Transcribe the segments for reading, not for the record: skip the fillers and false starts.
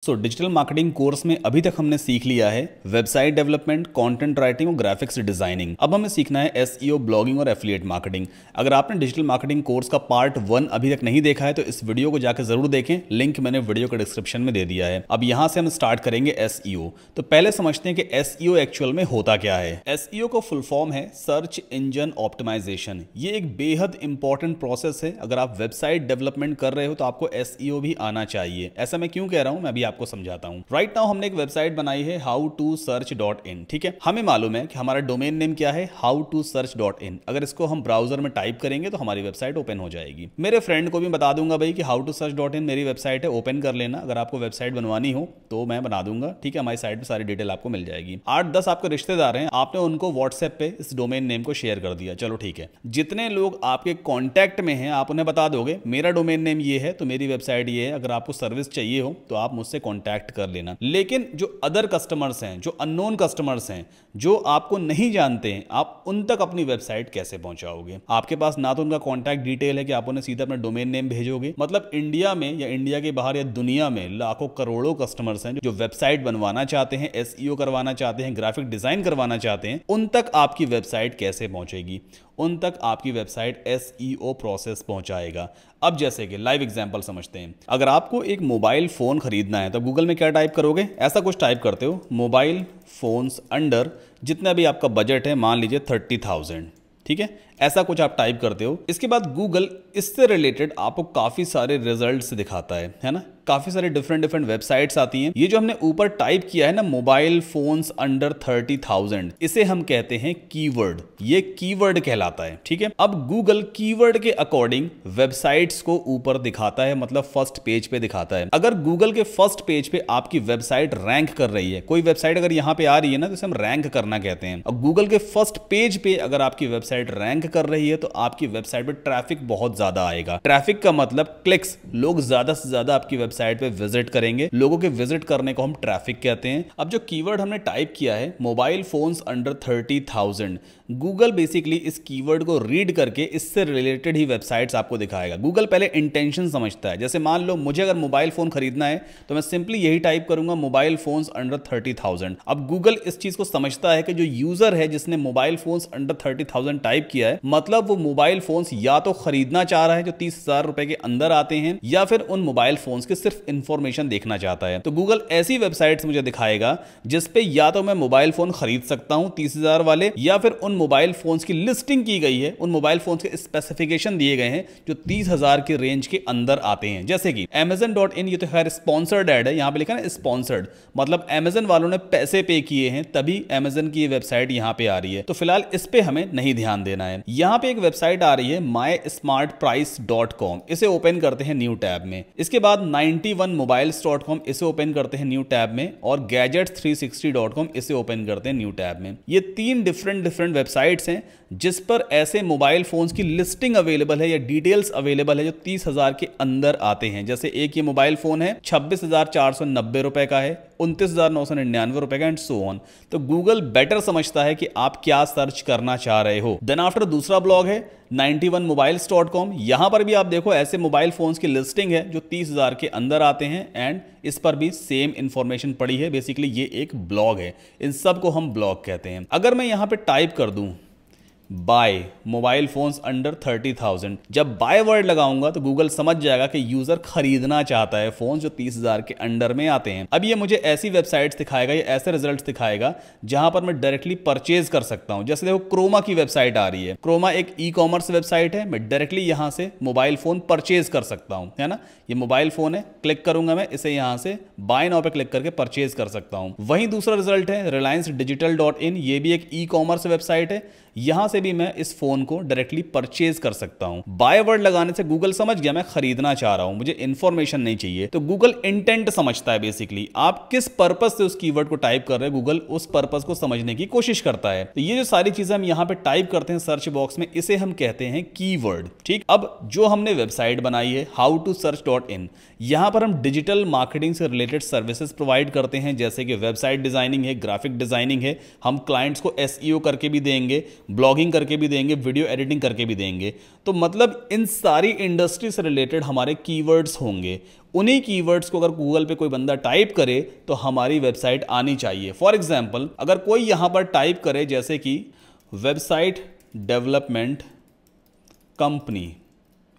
Digital marketing course में अभी तक हमने सीख लिया है वेबसाइट डेवलपमेंट, कंटेंट राइटिंग और ग्राफिक्स डिजाइनिंग। अब हमें सीखना है एसईओ, ब्लॉगिंग और एफिलिएट मार्केटिंग। अगर आपने डिजिटल मार्केटिंग कोर्स का पार्ट 1 अभी तक नहीं देखा है तो इस वीडियो को जाकर जरूर देखें, लिंक मैंने वीडियो के डिस्क्रिप्शन में दे दिया है। अब यहां से हम स्टार्ट करेंगे एसईओ। तो पहले समझते हैं कि एसईओ एक्चुअल में होता क्या है। एसईओ का फुल फॉर्म है सर्च इंजन ऑप्टिमाइजेशन। ये एक बेहद इंपॉर्टेंट प्रोसेस है। अगर आप वेबसाइट डेवलपमेंट कर रहे हो तो आपको एसईओ भी आना चाहिए। ऐसा मैं क्यों कह रहा हूं, मैं अभी आपको समझाता हूं। राइट नाउ हमने एक वेबसाइट बनाई है howtosearch.in। ठीक है, हमें मालूम है कि हमारा डोमेन नेम क्या है, howtosearch.in। अगर इसको हम ब्राउजर में टाइप करेंगे तो हमारी वेबसाइट ओपन हो जाएगी। मेरे फ्रेंड को भी बता दूंगा भाई कि howtosearch.in मेरी वेबसाइट है, ओपन कर लेना। अगर आपको वेबसाइट बनवानी हो तो मैं बना दूंगा। ठीक है, हमारी साइट पे सारी डिटेल आपको मिल जाएगी। 8-10 आपके रिश्तेदार हैं, आपने उनको व्हाट्सएप पे इस डोमेन नेम को शेयर कर दिया, चलो ठीक है। जितने लोग आपके कॉन्टैक्ट में हैं आप उन्हें बता दोगे मेरा डोमेन नेम ये है तो मेरी वेबसाइट ये है, अगर आपको सर्विस चाहिए हो तो आप मुझसे कॉन्टैक्ट कर लेना। लेकिन जो अदर कस्टमर्स हैं, जो अननोन कस्टमर्स हैं, जो आपको नहीं जानते हैं, आप उन तक अपनी वेबसाइट कैसे पहुंचाओगे? आपके पास ना तो उनका कॉन्टैक्ट डिटेल है कि आप उन्हें सीधा अपना डोमेन नेम भेजोगे। मतलब इंडिया में या इंडिया के बाहर या दुनिया में लाखों करोड़ों कस्टमर्स हैं जो वेबसाइट बनवाना चाहते हैं, एसईओ करवाना चाहते हैं, ग्राफिक डिजाइन करवाना चाहते हैं। उन तक आपकी वेबसाइट कैसे पहुंचेगी? उन तक आपकी वेबसाइट एसईओ प्रोसेस पहुंचाएगा। अब जैसे कि लाइव एग्जांपल समझते हैं। अगर आपको एक मोबाइल फोन खरीदना है तो गूगल में क्या टाइप करोगे? ऐसा कुछ टाइप करते हो, मोबाइल फोन्स अंडर जितना भी आपका बजट है, मान लीजिए 30,000। ठीक है, ऐसा कुछ आप टाइप करते हो। इसके बाद गूगल इससे रिलेटेड आपको काफी सारे रिजल्ट्स दिखाता है ना। काफी सारे डिफरेंट वेबसाइट्स आती हैं। ये जो हमने ऊपर टाइप किया है ना, मोबाइल फोन्स अंडर 30,000, इसे हम कहते हैं कीवर्ड। ये कीवर्ड कहलाता है। ठीक है, अब गूगल कीवर्ड के अकॉर्डिंग वेबसाइट्स को ऊपर दिखाता है, मतलब फर्स्ट पेज पे दिखाता है। अगर गूगल के फर्स्ट पेज पे आपकी वेबसाइट रैंक कर रही है, कोई वेबसाइट अगर यहां पे आ रही है ना तो इसे हम रैंक करना कहते हैं। और गूगल के फर्स्ट पेज पे अगर आपकी वेबसाइट रैंक कर रही है तो आपकी वेबसाइट पे ट्रैफिक बहुत ज्यादा आएगा। ट्रैफिक का मतलब क्लिक्स, लोग ज्यादा से ज्यादा आपकी वेबसाइट पे विजिट करेंगे। लोगों के विजिट करने को हम ट्रैफिक कहते हैं। अब जो कीवर्ड हमने टाइप किया है mobile phones under 30,000, Google basically इस कीवर्ड को रीड करके इससे रिलेटेड ही वेबसाइट्स आपको दिखाएगा। गूगल पहले इंटेंशन समझता है। जैसे मान लो मुझे अगर मोबाइल फोन खरीदना है तो मैं सिंपली यही टाइप करूंगा, मोबाइल फोन्स अंडर 30,000। अब गूगल इस चीज को समझता है कि जो यूजर है जिसने मोबाइल फोन्स अंडर 30,000 टाइप किया है, मतलब वो मोबाइल फोन्स या तो खरीदना चाह रहा है जो 30,000 रुपए के अंदर आते हैं, या फिर उन मोबाइल फोन्स के सिर्फ इंफॉर्मेशन देखना चाहता है। तो गूगल ऐसी वेबसाइट्स मुझे दिखाएगा जिसपे या तो मैं मोबाइल फोन खरीद सकता हूं 30,000 वाले, या फिर उन मोबाइल फोन्स की लिस्टिंग की गई है, उन मोबाइल फोन्स के स्पेसिफिकेशन दिए गए हैं जो 30,000 के रेंज के अंदर आते हैं। जैसे कि Amazon.in, ये तो खैर स्पॉन्सर्ड ऐड है, यहां पे लिखा है ना स्पॉन्सर्ड, मतलब Amazon वालों ने पैसे पे किए हैं तभी Amazon की ये वेबसाइट यहां पे आ रही है। तो फिलहाल इस पे हमें नहीं ध्यान देना है। यहां पे एक वेबसाइट आ रही है mysmartprice.com, इसे ओपन करते हैं न्यू टैब में। इसके बाद 91mobiles.com, इसे ओपन करते हैं न्यू टैब में, और gadgets360.com, इसे ओपन करते हैं न्यू टैब में। ये 3 डिफरेंट वेबसाइट्स हैं जिस पर ऐसे मोबाइल फोन्स की लिस्टिंग अवेलेबल है या डिटेल्स अवेलेबल है जो 30,000 के अंदर आते हैं। जैसे एक ये मोबाइल फोन है 26,490 रुपए का है, 29,999 रुपए का, एंड सो ऑन। तो गूगल बेटर समझता है कि आप क्या सर्च करना चाह रहे हो। देन आफ्टर दूसरा ब्लॉग है 91mobiles.com। यहां पर भी आप देखो ऐसे मोबाइल फोन्स की लिस्टिंग है जो 30,000 के अंदर आते हैं, एंड इस पर भी सेम इंफॉर्मेशन पड़ी है। बेसिकली ये एक ब्लॉग है, इन सब को हम ब्लॉग कहते हैं। अगर मैं यहां पे टाइप कर दूं बाय मोबाइल फोन्स अंडर 30,000, जब बाय वर्ड लगाऊंगा तो गूगल समझ जाएगा कि यूजर खरीदना चाहता है फोन जो 30,000 के अंडर में आते हैं। अब ये मुझे ऐसी वेबसाइट्स दिखाएगा या ऐसे रिजल्ट्स दिखाएगा जहां पर मैं डायरेक्टली परचेज कर सकता हूं। जैसे देखो क्रोमा की वेबसाइट आ रही है। क्रोमा एक ई कॉमर्स वेबसाइट है, मैं डायरेक्टली यहां से मोबाइल फोन परचेज कर सकता हूं, है ना। ये मोबाइल फोन है, क्लिक करूंगा मैं, इसे यहां से बाय नाउ पे क्लिक करके परचेज कर सकता हूं। वहीं दूसरा रिजल्ट है reliancedigital.in, ये भी एक ई कॉमर्स वेबसाइट है। यहां से भी मैं इस फोन को डायरेक्टली परचेज कर सकता हूं। बाय वर्ड लगाने से गूगल समझ गया मैं खरीदना चाह रहा हूं, मुझे इंफॉर्मेशन नहीं चाहिए। तो गूगल इंटेंट समझता है, बेसिकली आप किस पर्पस से उस कीवर्ड को टाइप कर रहे हैं, गूगल उस पर्पस को समझने की कोशिश करता है। तो ये जो सारी चीजें हम यहां पे टाइप करते हैं सर्च बॉक्स में, इसे हम कहते हैं कीवर्ड। ठीक, अब जो हमने वेबसाइट बनाई है howtosearch.in, यहां पर हम डिजिटल मार्केटिंग से रिलेटेड सर्विसेज प्रोवाइड करते हैं, जैसे कि वेबसाइट डिजाइनिंग है, ग्राफिक डिजाइनिंग है, हम क्लाइंट्स को एसईओ करके भी देंगे, ब्लॉगिंग करके भी देंगे, वीडियो एडिटिंग करके भी देंगे। तो मतलब इन सारी इंडस्ट्री से रिलेटेड हमारे कीवर्ड्स होंगे, उन्हीं कीवर्ड्स को अगर गूगल पे कोई बंदा टाइप करे तो हमारी वेबसाइट आनी चाहिए। फॉर एग्जाम्पल अगर कोई यहां पर टाइप करे जैसे कि website development company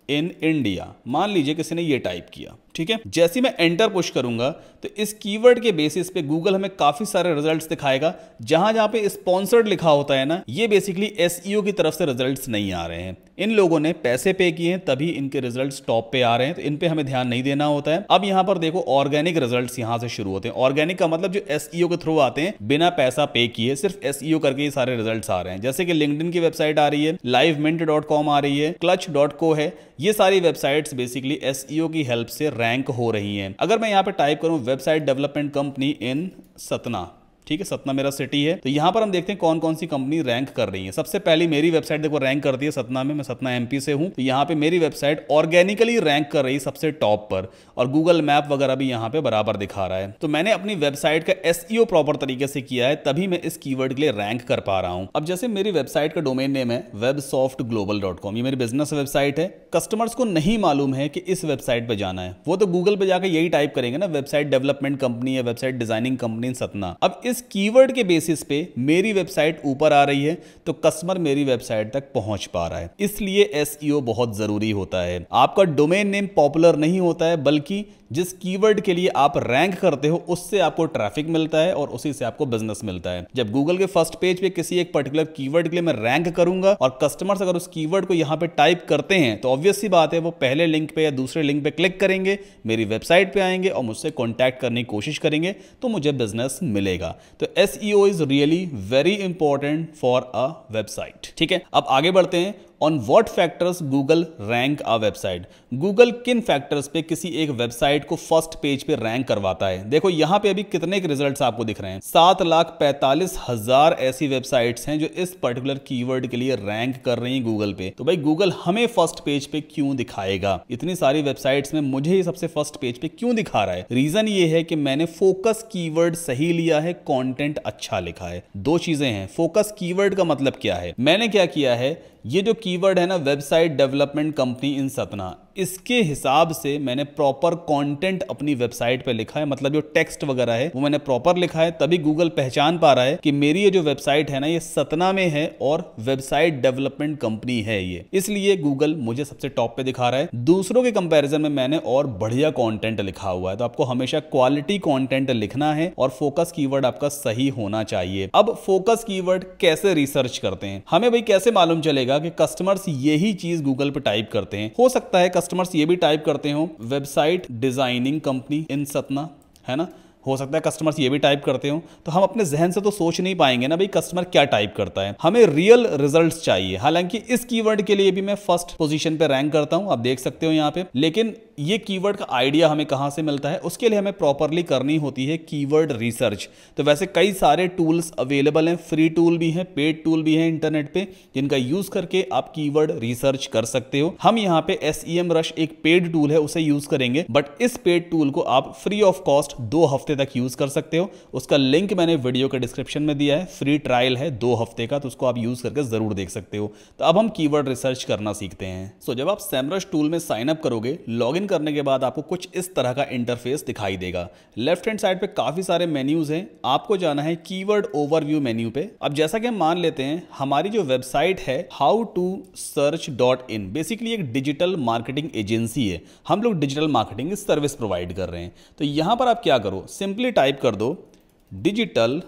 in India, मान लीजिए किसी ने ये टाइप किया, ठीक है। जैसे ही मैं एंटर पुश करूंगा तो इस कीवर्ड के बेसिस पे गूगल हमें काफी सारे रिजल्ट्स दिखाएगा। जहां जहां पे स्पॉन्सर्ड लिखा होता है ना, ये बेसिकली एसईओ की तरफ से रिजल्ट्स नहीं आ रहे हैं। इन लोगों ने पैसे पे किए हैं तभी इनके रिजल्ट्स टॉप पे आ रहे हैं, तो इन पे हमें ध्यान नहीं देना होता है। अब यहां पर देखो ऑर्गेनिक रिजल्ट्स यहां से शुरू होते हैं। ऑर्गेनिक का मतलब जो एसईओ के थ्रू आते हैं, बिना पैसा पे किए, सिर्फ एसईओ करके ये सारे रिजल्ट्स आ रहे हैं। जैसे कि लिंक्डइन की वेबसाइट आ रही है, livemint.com आ रही है, clutch.co है। ये सारी वेबसाइट्स बेसिकली एसईओ की हेल्प से रैंक हो रही हैं। अगर मैं यहां पे टाइप करूं वेबसाइट डेवलपमेंट कंपनी इन सतना, ठीक है, सतना मेरा सिटी है, तो यहां पर हम देखते हैं कौन कौन सी कंपनी रैंक कर रही है। सबसे पहली मेरी वेबसाइट देखो रैंक करती है सतना में, मैं सतना एमपी से हूं, तो यहां पे मेरी वेबसाइट ऑर्गेनिकली रैंक कर रही है सबसे टॉप पर, और गूगल मैप वगैरह भी यहां पे बराबर दिखा रहा है। तो मैंने अपनी वेबसाइट का एसईओ प्रॉपर तरीके से किया है, तभी मैं इस कीवर्ड के लिए रैंक कर पा रहा हूं। अब जैसे मेरी वेबसाइट का डोमेन नेम है websoftglobal.com, ये मेरी बिजनेस वेबसाइट है। कस्टमर्स को नहीं मालूम है कि इस वेबसाइट पे जाना है, वो तो गूगल पे जाकर यही टाइप करेंगे ना, वेबसाइट डेवलपमेंट कंपनी या वेबसाइट डिजाइनिंग कंपनी इन सतना। अब इस कीवर्ड के बेसिस पे मेरी वेबसाइट ऊपर आ रही है, तो कस्टमर मेरी वेबसाइट तक पहुंच पा रहा है। इसलिए एसईओ बहुत जरूरी होता है। आपका डोमेन नेम पॉपुलर नहीं होता है, बल्कि जिस कीवर्ड के लिए आप रैंक करते हो उससे आपको ट्रैफिक मिलता है और उसी से आपको बिजनेस मिलता है। जब गूगल के फर्स्ट पेज पे किसी एक पर्टिकुलर कीवर्ड के लिए मैं रैंक करूंगा और कस्टमर्स अगर उस कीवर्ड को यहां पे टाइप करते हैं, तो ऑब्वियस सी बात है वो पहले लिंक पे या दूसरे लिंक पे क्लिक करेंगे, मेरी वेबसाइट पे आएंगे और मुझसे कॉन्टैक्ट करने की कोशिश करेंगे, तो मुझे बिजनेस मिलेगा। तो SEO is really very important for a website, ठीक है। अब आगे बढ़ते हैं। On what factors Google rank a website, Google किन फैक्टर्स पे किसी एक वेबसाइट को फर्स्ट पेज पे रैंक करवाता है। देखो यहां पे अभी कितने के रिजल्ट्स आपको दिख रहे हैं, 7,45,000 ऐसी वेबसाइट्स हैं जो इस पर्टिकुलर कीवर्ड के लिए रैंक कर रही हैं गूगल पे। तो भाई गूगल हमें फर्स्ट पेज पे क्यों दिखाएगा, इतनी सारी वेबसाइट्स में मुझे ही सबसे फर्स्ट पेज पे क्यों दिखा रहा है। रीजन ये है कि मैंने फोकस कीवर्ड सही लिया है, कंटेंट अच्छा लिखा है। दो चीजें हैं। फोकस कीवर्ड का मतलब क्या है, मैंने क्या किया है, ये जो कीवर्ड है ना वेबसाइट डेवलपमेंट कंपनी इन सतना, इसके हिसाब से मैंने प्रॉपर कंटेंट अपनी वेबसाइट पे लिखा है। मतलब जो टेक्स्ट वगैरह है वो मैंने प्रॉपर लिखा है, तभी गूगल पहचान पा रहा है कि मेरी ये जो वेबसाइट है ना ये सतना में है और वेबसाइट डेवलपमेंट कंपनी है ये, इसलिए गूगल मुझे सबसे टॉप पे दिखा रहा है। दूसरों के कंपैरिजन में मैंने और बढ़िया कंटेंट लिखा हुआ है। तो आपको हमेशा क्वालिटी कंटेंट लिखना है और फोकस कीवर्ड आपका सही होना चाहिए। अब फोकस कीवर्ड कैसे रिसर्च करते हैं, हमें भाई कैसे मालूम चलेगा कि कस्टमर्स यही चीज गूगल पे टाइप करते हैं। हो सकता है कस्टमर्स ये भी टाइप करते हो वेबसाइट डिजाइनिंग कंपनी इन सतना, है ना, हो सकता है कस्टमर्स ये भी टाइप करते हो। तो हम अपने जहन से तो सोच नहीं पाएंगे ना भाई कस्टमर क्या टाइप करता है, हमें रियल रिजल्ट्स चाहिए। हालांकि इस कीवर्ड के लिए भी मैं फर्स्ट पोजीशन पे रैंक करता हूं, आप देख सकते हो यहां पे, लेकिन ये कीवर्ड का आइडिया हमें कहां से मिलता है, उसके लिए हमें प्रॉपरली करनी होती है कीवर्ड रिसर्च। तो वैसे कई सारे टूल्स अवेलेबल हैं, फ्री टूल भी हैं, पेड टूल भी हैं इंटरनेट पे, जिनका यूज करके आप कीवर्ड रिसर्च कर सकते हो। हम यहाँ पे SEMrush एक पेड टूल है उसे यूज करेंगे, बट इस पेड टूल को आप फ्री ऑफ कॉस्ट 2 हफ्ते तक यूज कर सकते हो। उसका लिंक मैंने वीडियो के डिस्क्रिप्शन में दिया है, फ्री ट्रायल है 2 हफ्ते का, तो उसको आप यूज करके जरूर देख सकते हो। तो अब हम कीवर्ड रिसर्च करना सीखते हैं। सो जब आप SEMrush टूल में साइन अप करोगे, लॉगिन करने के बाद आपको कुछ इस तरह का इंटरफेस दिखाई देगा। लेफ्ट हैंड साइड पे काफी सारे मेन्यूज हैं, आपको जाना है कीवर्ड ओवरव्यू मेन्यू पे। अब जैसा कि हम मान लेते हैं हमारी जो वेबसाइट है howtosearch.in बेसिकली एक डिजिटल मार्केटिंग एजेंसी है, हम लोग डिजिटल मार्केटिंग सर्विस प्रोवाइड कर रहे हैं। तो यहां पर आप क्या करो, सिंपली टाइप कर दो डिजिटल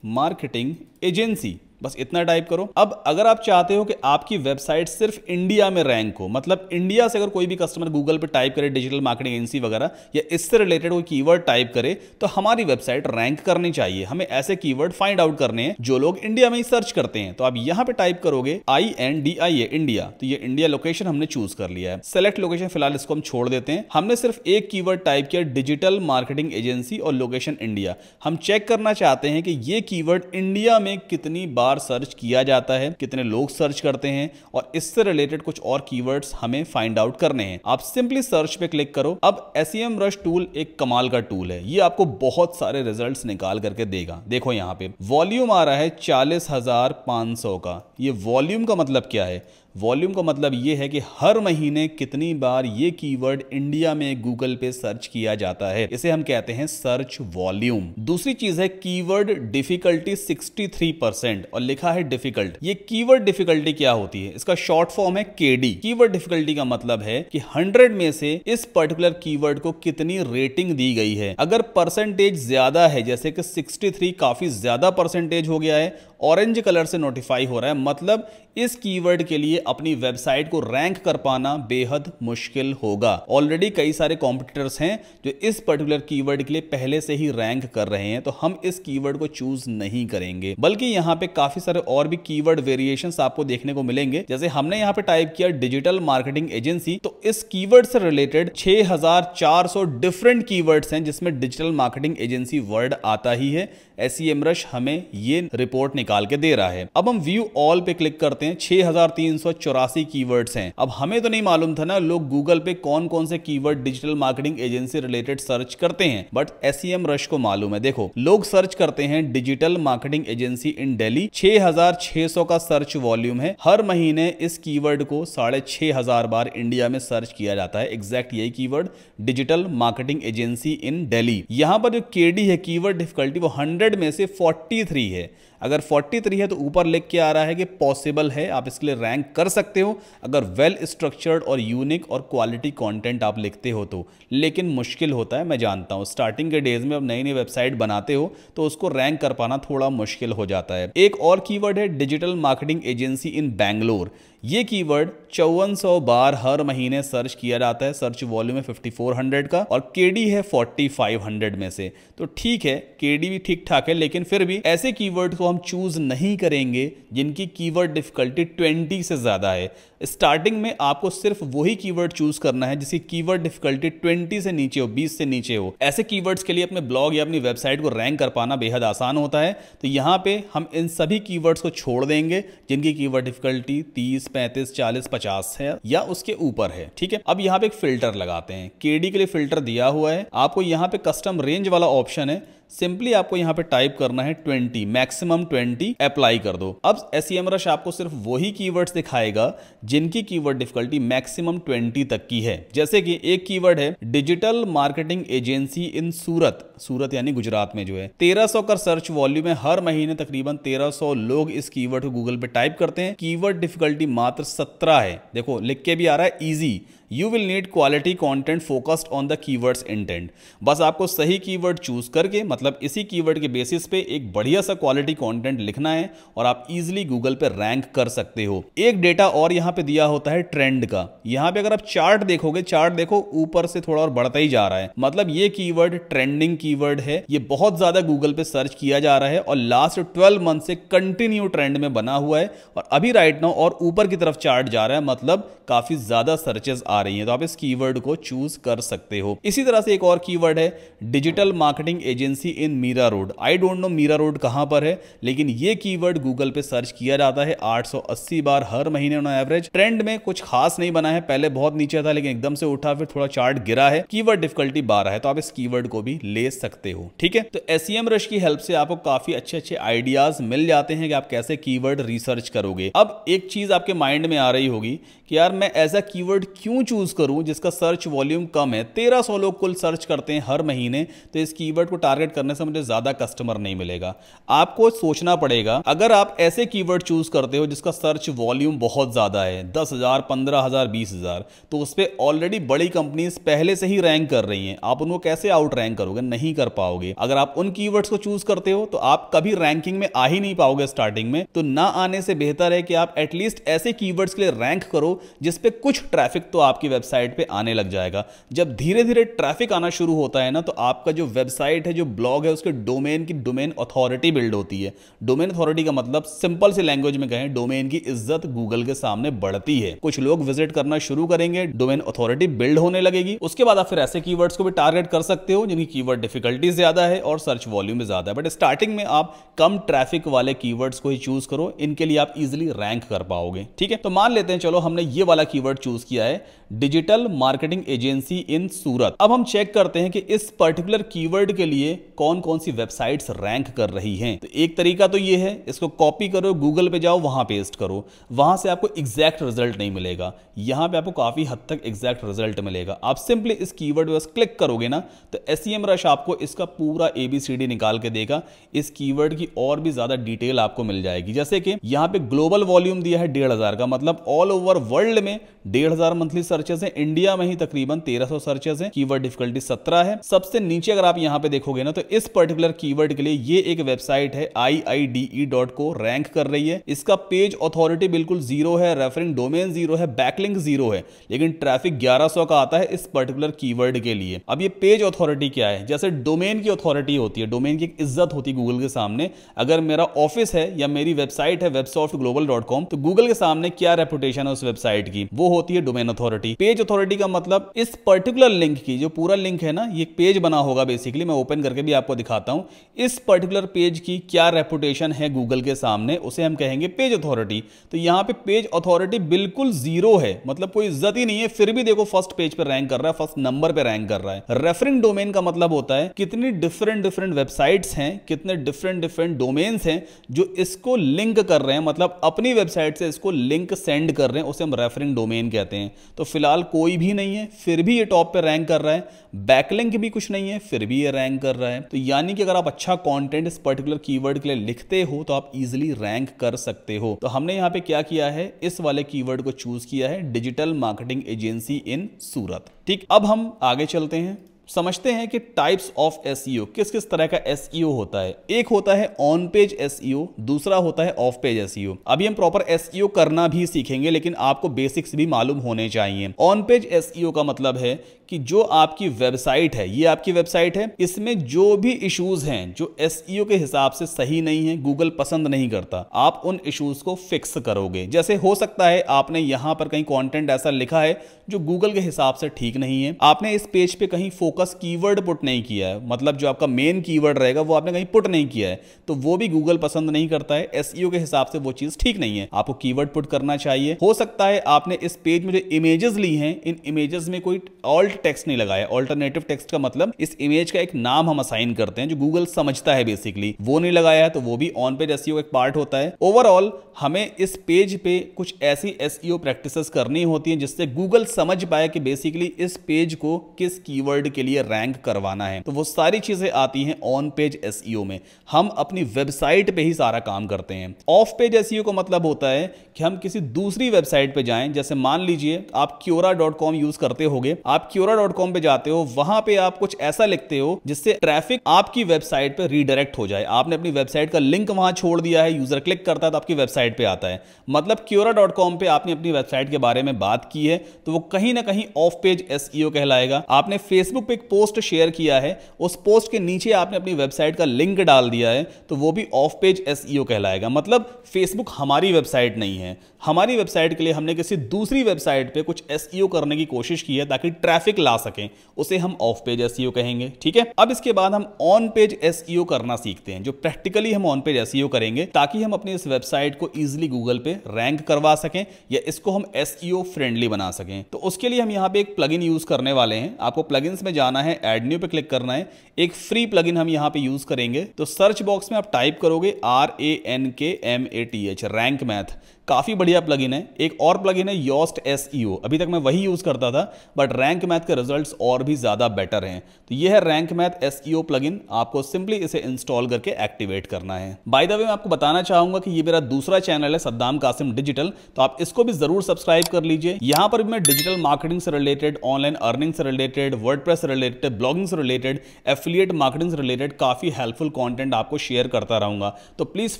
मार्केटिंग एजेंसी, बस इतना टाइप करो। अब अगर आप चाहते हो कि आपकी वेबसाइट सिर्फ इंडिया में रैंक हो, मतलब इंडिया से अगर कोई भी कस्टमर गूगल पे टाइप करे डिजिटल मार्केटिंग एजेंसी वगैरह या इससे रिलेटेड कोई कीवर्ड टाइप करे, तो हमारी वेबसाइट रैंक करनी चाहिए। हमें ऐसे कीवर्ड फाइंड आउट करने हैं जो लोग इंडिया में ही सर्च करते हैं। तो आप यहां पे टाइप करोगे INDIA इंडिया, तो ये इंडिया लोकेशन हमने चूज कर लिया है। सेलेक्ट लोकेशन फिलहाल इसको हम छोड़ देते हैं। हमने सिर्फ एक कीवर्ड टाइप किया डिजिटल मार्केटिंग एजेंसी और लोकेशन इंडिया। हम चेक करना चाहते हैं कि ये कीवर्ड इंडिया में कितनी बार सर्च किया जाता है, कितने लोग सर्च करते हैं, और इससे रिलेटेड कुछ और कीवर्ड्स हमें फाइंड आउट करने हैं। आप सिंपली सर्च पे क्लिक करो। अब SEMrush टूल एक कमाल का टूल है, ये आपको बहुत सारे रिजल्ट्स निकाल करके देगा। देखो यहाँ पे वॉल्यूम आ रहा है 40,500 का। ये वॉल्यूम का मतलब क्या है, वॉल्यूम का मतलब ये है कि हर महीने कितनी बार ये कीवर्ड इंडिया में गूगल पे सर्च किया जाता है, इसे हम कहते हैं सर्च वॉल्यूम। दूसरी चीज है कीवर्ड डिफिकल्टी 63% और लिखा है डिफिकल्ट। ये कीवर्ड डिफिकल्टी क्या होती है? इसका शॉर्ट फॉर्म है केडी। कीवर्ड डिफिकल्टी का मतलब है कि 100 में से इस पर्टिकुलर कीवर्ड को कितनी रेटिंग दी गई है। अगर परसेंटेज ज्यादा है, जैसे कि 63 काफी ज्यादा परसेंटेज हो गया है, ऑरेंज कलर से नोटिफाई हो रहा है, मतलब इस कीवर्ड के लिए अपनी वेबसाइट को रैंक कर पाना बेहद मुश्किल होगा। ऑलरेडी कई सारे कॉम्पिटिटर्स हैं जो इस पर्टिकुलर कीवर्ड के लिए पहले से ही रैंक कर रहे हैं, तो हम इस कीवर्ड को चूज नहीं करेंगे। बल्कि यहां पे काफी सारे और भी कीवर्ड वेरिएशंस आपको देखने को मिलेंगे। जैसे हमने यहां पे टाइप किया डिजिटल मार्केटिंग एजेंसी, तो इस कीवर्ड से रिलेटेड 6400 डिफरेंट कीवर्ड्स हैं जिसमें डिजिटल मार्केटिंग एजेंसी वर्ड आता ही है। SEMrush हमें ये रिपोर्ट निकाल के दे रहा है। अब हम व्यू ऑल पे क्लिक करते हैं, 6384 कीवर्ड्स हैं। अब हमें तो नहीं मालूम था ना लोग गूगल पे कौन कौन से keyword digital marketing agency related search करते हैं, बट SEMrush को मालूम है। देखो, लोग सर्च करते हैं डिजिटल मार्केटिंग एजेंसी इन दिल्ली, 6600 का सर्च वॉल्यूम है। हर महीने इस कीवर्ड को 6500 बार इंडिया में सर्च किया जाता है। एग्जैक्ट यही कीवर्ड, डिजिटल मार्केटिंग एजेंसी इन दिल्ली। यहां पर जो केडी है कीवर्ड डिफिकल्टी, वो 100 में से 43 है। अगर 43 है तो ऊपर लिख के आ रहा है कि पॉसिबल है, आप इसके लिए रैंक कर सकते हो अगर वेल स्ट्रक्चर्ड और यूनिक और क्वालिटी कंटेंट आप लिखते हो तो। लेकिन मुश्किल होता है, मैं जानता हूं। स्टार्टिंग के डेज में अब नई नई वेबसाइट बनाते हो तो उसको रैंक कर पाना थोड़ा मुश्किल हो जाता है। एक और कीवर्ड है डिजिटल मार्केटिंग एजेंसी इन बैंगलोर। ये कीवर्ड 5400 बार हर महीने सर्च किया जाता है। सर्च वॉल्यूम है 5400 का और केडी है 4500 में से। तो ठीक है, केडी भी ठीक ठाक है, लेकिन फिर भी ऐसे कीवर्ड को हम चूज नहीं करेंगे जिनकी कीवर्ड डिफिकल्टी 20 से ज्यादा है। स्टार्टिंग में आपको सिर्फ वही कीवर्ड चूज करना है जिसकी कीवर्ड डिफिकल्टी 20 से नीचे हो, 20 से नीचे हो। ऐसे कीवर्ड्स के लिए अपने ब्लॉग या अपनी वेबसाइट को रैंक कर पाना बेहद आसान होता है। तो यहां पे हम इन सभी कीवर्ड्स को छोड़ देंगे जिनकी कीवर्ड डिफिकल्टी 30, 35, 40, 50 है या उसके ऊपर है। ठीक है, अब यहां पे एक फिल्टर लगाते हैं। केडी के लिए फिल्टर दिया हुआ है, आपको यहां पे कस्टम रेंज वाला ऑप्शन है। सिंपली आपको यहां पे टाइप करना है 20, मैक्सिमम 20, अप्लाई कर दो। अब SEMrush आपको सिर्फ वही कीवर्ड्स दिखाएगा जिनकी कीवर्ड डिफिकल्टी मैक्सिमम 20 तक की है। जैसे कि एक कीवर्ड है डिजिटल मार्केटिंग एजेंसी इन सूरत, सूरत यानी गुजरात में जो है, 1300 का सर्च वॉल्यूम है। हर महीने तकरीबन 1300 लोग इस कीवर्ड को गूगल पे टाइप करते हैं। कीवर्ड डिफिकल्टी मात्र 17 है। देखो लिख के भी आ रहा है easy, you will need quality content focused on the keywords intent. बस आपको सही कीवर्ड चूज करके, मतलब इसी कीवर्ड के बेसिस पे एक बढ़िया सा क्वालिटी कंटेंट लिखना है और आप इजीली गूगल पे रैंक कर सकते हो। एक डेटा और यहां पे दिया होता है ट्रेंड का। यहां पे अगर आप चार्ट देखोगे, चार्ट देखो ऊपर से थोड़ा और बढ़ता ही जा रहा है, मतलब ये कीवर्ड ट्रेंडिंग कीवर्ड है। ये बहुत ज्यादा गूगल पे सर्च किया जा रहा है और लास्ट 12 मंथ से कंटिन्यू ट्रेंड में बना हुआ है और अभी राइट नाउ और ऊपर की तरफ चार्ट जा रहा है, मतलब काफी ज्यादा सर्चेस आ रही हैं। तो आप इस कीवर्ड को चूज कर सकते हो। इसी तरह से एक और कीवर्ड है digital marketing agency in Mira Road. I don't know Mira Road कहां पर है, लेकिन ये कीवर्ड गूगल पे सर्च किया जाता है 880 बार हर महीने ऑन एवरेज। ट्रेंड में कुछ खास नहीं बना है, पहले बहुत नीचे था लेकिन एकदम से उठा, फिर थोड़ा चार्ट गिरा है। कीवर्ड डिफिकल्टी 12 है, तो आप इस कीवर्ड को भी ले सकते हो। ठीक है, तो SEMrush की हेल्प से आपको काफी अच्छे अच्छे आइडियाज मिल जाते हैं कि आप कैसे कीवर्ड रिसर्च करोगे। अब एक चीज आपके माइंड में आ रही होगी कि यार मैं ऐसा कीवर्ड क्यों चूज करूं जिसका सर्च वॉल्यूम कम है। 1300 लोग कुल सर्च करते हैं हर महीने, तो इस कीवर्ड को टारगेट करने से मुझे ज्यादा कस्टमर नहीं मिलेगा। आपको सोचना पड़ेगा, अगर आप ऐसे कीवर्ड चूज करते हो जिसका सर्च वॉल्यूम बहुत ज्यादा है, 10,000, 15,000, 20,000, तो उस पर ऑलरेडी बड़ी कंपनीज पहले से ही रैंक कर रही हैं। आप उनको कैसे आउट रैंक करोगे? नहीं कर पाओगे। अगर आप उन कीवर्ड्स को चूज करते हो तो आप कभी रैंकिंग में आ ही नहीं पाओगे स्टार्टिंग में। तो ना आने से बेहतर है कि आप एटलीस्ट ऐसे कीवर्ड्स के लिए रैंक करो जिस पे कुछ ट्रैफिक तो आपकी वेबसाइट पे आने लग जाएगा। जब धीरे धीरे ट्रैफिक आना शुरू होता है ना, तो आपका जो वेबसाइट है, जो ब्लॉग है, उसके डोमेन की डोमेन अथॉरिटी बिल्ड होती है। डोमेन अथॉरिटी का मतलब सिंपल सी लैंग्वेज में कहें, डोमेन की इज्जत गूगल के सामने बढ़ती है। कुछ लोग विजिट करना शुरू करेंगे, डोमेन अथॉरिटी बिल्ड होने लगेगी। उसके बाद आप फिर ऐसे कीवर्ड्स को भी टारगेट कर सकते हो जिनकी कीवर्ड डिफिकल्टी ज्यादा है और सर्च वॉल्यूम भी ज्यादा है। बट स्टार्टिंग में आप कम ट्रैफिक वाले कीवर्ड्स को ही चूज करो, इनके लिए आप इजीली रैंक कर पाओगे। ठीक है, तो मान लेते हैं चलो हमने ये वाला कीवर्ड चूज किया है, डिजिटल मार्केटिंग एजेंसी इन सूरत। अब हम चेक करते हैं कि इस पर्टिकुलर कीवर्ड के लिए कौन कौन सी वेबसाइट्स रैंक कर रही हैं। तो एक तरीका तो ये है, इसको कॉपी करो, गूगल पे जाओ, वहां पेस्ट करो, वहां से आपको एग्जैक्ट रिजल्ट नहीं मिलेगा, यहां पे आपको काफी हद तक एग्जैक्ट रिजल्ट मिलेगा। आप सिंपली इस कीवर्ड पे बस क्लिक करोगे ना तो SEMrush आपको इसका पूरा ABCD निकाल के देगा, इस कीवर्ड की और भी ज्यादा डिटेल आपको मिल जाएगी। जैसे कि यहां पे ग्लोबल वॉल्यूम दिया है 1500 का, मतलब ऑल ओवर वर्ल्ड में 1500 मंथली सर्चेस हैं, इंडिया में ही तकरीबन 1300 सर्चेस हैं, कीवर्ड डिफिकल्टी 17 है। सबसे नीचे अगर आप यहां पे देखोगे ना तो इस पर्टिकुलर कीवर्ड के लिए ये एक वेबसाइट है iide.co रैंक कर रही है। इसका पेज ऑथोरिटी बिल्कुल जीरो है, रेफरिंग डोमेन जीरो है, बैकलिंक जीरो है, लेकिन ट्रैफिक 1100 का आता है इस पर्टिकुलर कीवर्ड के लिए। अब ये पेज ऑथोरिटी क्या है? जैसे डोमेन की ऑथोरिटी होती है, डोमेन की एक इज्जत होती है गूगल के सामने। अगर मेरा ऑफिस है या मेरी वेबसाइट है websoftglobal.com, तो गूगल के सामने क्या रेपुटेशन है उस वेबसाइट की, वो होती है डोमेन अथॉरिटी। पेज अथॉरिटी का मतलब इस पर्टिकुलर लिंक की, जो पूरा लिंक है ना, ये पेज बना होगा बेसिकली, मैं ओपन करके भी आपको दिखाता हूं, इस पर्टिकुलर पेज की क्या रेपुटेशन है गूगल के सामने, उसे हम कहेंगे पेज अथॉरिटी। तो यहां पे पेज अथॉरिटी बिल्कुल जीरो है, मतलब कोई इज्जत ही नहीं है, फिर भी देखो फर्स्ट पेज पे रैंक कर रहा है, फर्स्ट नंबर पे रैंक कर रहा है। रेफरिंग डोमेन का मतलब होता है कितनी डिफरेंट वेबसाइट्स हैं, कितने डिफरेंट डोमेन्स हैं जो इसको लिंक कर रहे हैं, मतलब अपनी वेबसाइट से इसको लिंक सेंड कर रहे हैं, उसे हम रेफरिंग डोमेन कहते हैं। तो फिलहाल कोई भी नहीं है, फिर भी ये टॉप पे रैंक कर रहा है, बैकलिंक भी कुछ नहीं है, फिर भी ये रैंक कर रहा है। तो यानी कि अगर आप अच्छा कंटेंट इस पर्टिकुलर कीवर्ड के लिए लिखते हो तो आप इजीली रैंक कर सकते हो। तो हमने यहां पे क्या किया है, इस वाले कीवर्ड को चूज किया है, digital marketing agency in Surat. ठीक, अब हम आगे चलते हैं, समझते हैं कि टाइप्स ऑफ SEO, किस किस तरह का SEO होता है। एक होता है ऑन पेज SEO, दूसरा होता है ऑफ पेज SEO। अभी हम प्रॉपर SEO करना भी सीखेंगे, लेकिन आपको बेसिक्स भी मालूम होने चाहिए। ऑन पेज SEO का मतलब है कि जो आपकी वेबसाइट है, ये आपकी वेबसाइट है, इसमें जो भी इश्यूज हैं जो SEO के हिसाब से सही नहीं है, गूगल पसंद नहीं करता, आप उन इश्यूज को फिक्स करोगे। जैसे हो सकता है आपने यहां पर कहीं कंटेंट ऐसा लिखा है जो गूगल के हिसाब से ठीक नहीं है, आपने इस पेज पे कहीं फोकस कीवर्ड पुट नहीं किया है, मतलब जो आपका मेन कीवर्ड रहेगा वो आपने कहीं पुट नहीं किया है, तो वो भी गूगल पसंद नहीं करता है, SEO के हिसाब से वो चीज ठीक नहीं है, आपको कीवर्ड पुट करना चाहिए। हो सकता है आपने इस पेज में जो इमेजेस ली हैं, इन इमेजेस में कोई ऑल्ट टेक्स्ट नहीं लगाया, ऑल्टरनेटिव टेक्स्ट का मतलब इस इमेज का एक नाम हम असाइन करते हैं जो गूगल समझता है बेसिकली, वो नहीं लगाया है, तो वो भी ऑन पेज SEO एक पार्ट होता है। ओवरऑल हमें इस पेज पे कुछ ऐसी SEO प्रैक्टिसेस करनी होती हैं जिससे गूगल समझ पाए कि बेसिकली इस पेज को किस कीवर्ड के लिए रैंक करवाना है। तो वो सारी चीजें आती हैं ऑन पेज SEO में, हम अपनी वेबसाइट पे ही सारा काम करते हैं। ऑफ पेज SEO का मतलब होता है कि हम किसी दूसरी वेबसाइट पे जाएं, जैसे मान लीजिए आप Quora.com यूज करते होगे, आप Quora.com पे जाते हो, वहां पे आप कुछ ऐसा लिखते हो जिससे ट्रैफिक आपकी वेबसाइट पे रीडायरेक्ट हो जाए, आपने अपनी वेबसाइट का लिंक वहां छोड़ दिया है, यूजर क्लिक करता है तो आपकी वेबसाइट पे आता है, मतलब Quora.com पे आपने अपनी वेबसाइट के बारे में बात की है, तो वो कहीं ना कहीं ऑफ पेज SEO कहलाएगा। आपने फेसबुक पे एक पोस्ट शेयर किया है, उस पोस्ट के नीचे आपने अपनी वेबसाइट का लिंक डाल दिया है, तो वो भी ऑफ पेज SEO कहलाएगा। मतलब फेसबुक हमारी वेबसाइट नहीं है, हमारी वेबसाइट के लिए हमने किसी दूसरी वेबसाइट पे कुछ SEO करने की कोशिश की है ताकि ट्रैफिक ला सकें, उसे हम ऑफ पेज SEO कहेंगे। ठीक है, अब इसके बाद हम ऑन पेज SEO करना सीखते हैं, जो प्रैक्टिकली हम ऑन पेज SEO करेंगे ताकि हम अपनी इस वेबसाइट को इजीली गूगल पे रैंक करवा सकें या इसको हम SEO फ्रेंडली बना सकें। तो उसके लिए हम यहाँ पे एक प्लगइन यूज करने वाले हैं। आपको प्लगइन्स में जाना है, ऐड न्यू पे क्लिक करना है, एक फ्री प्लगइन हम यहाँ पे यूज करेंगे। तो सर्च बॉक्स में आप टाइप करोगे RANKMATH, रैंक मैथ, काफी बढ़िया प्लगइन है। एक और प्लगइन है योस्ट SEO, अभी तक मैं वही यूज करता था, बट रैंक मैथ के रिजल्ट्स और भी ज्यादा बेटर हैं। तो ये है रैंक मैथ SEO प्लगइन, आपको सिंपली इसे इंस्टॉल करके एक्टिवेट करना है। बाय द वे मैं आपको बताना चाहूंगा कि ये मेरा दूसरा चैनल है सद्दाम कासिम डिजिटल, तो आप इसको भी जरूर सब्सक्राइब कर लीजिए। यहां पर भी मैं डिजिटल मार्केटिंग से रिलेटेड, ऑनलाइन अर्निंग से रिलेटेड, वर्डप्रेस से रिलेटेड, ब्लॉगिंग से रिलेटेड, एफिलिएट मार्केटिंग से रिलेटेड काफी हेल्पफुल कंटेंट आपको शेयर करता रहूंगा। तो प्लीज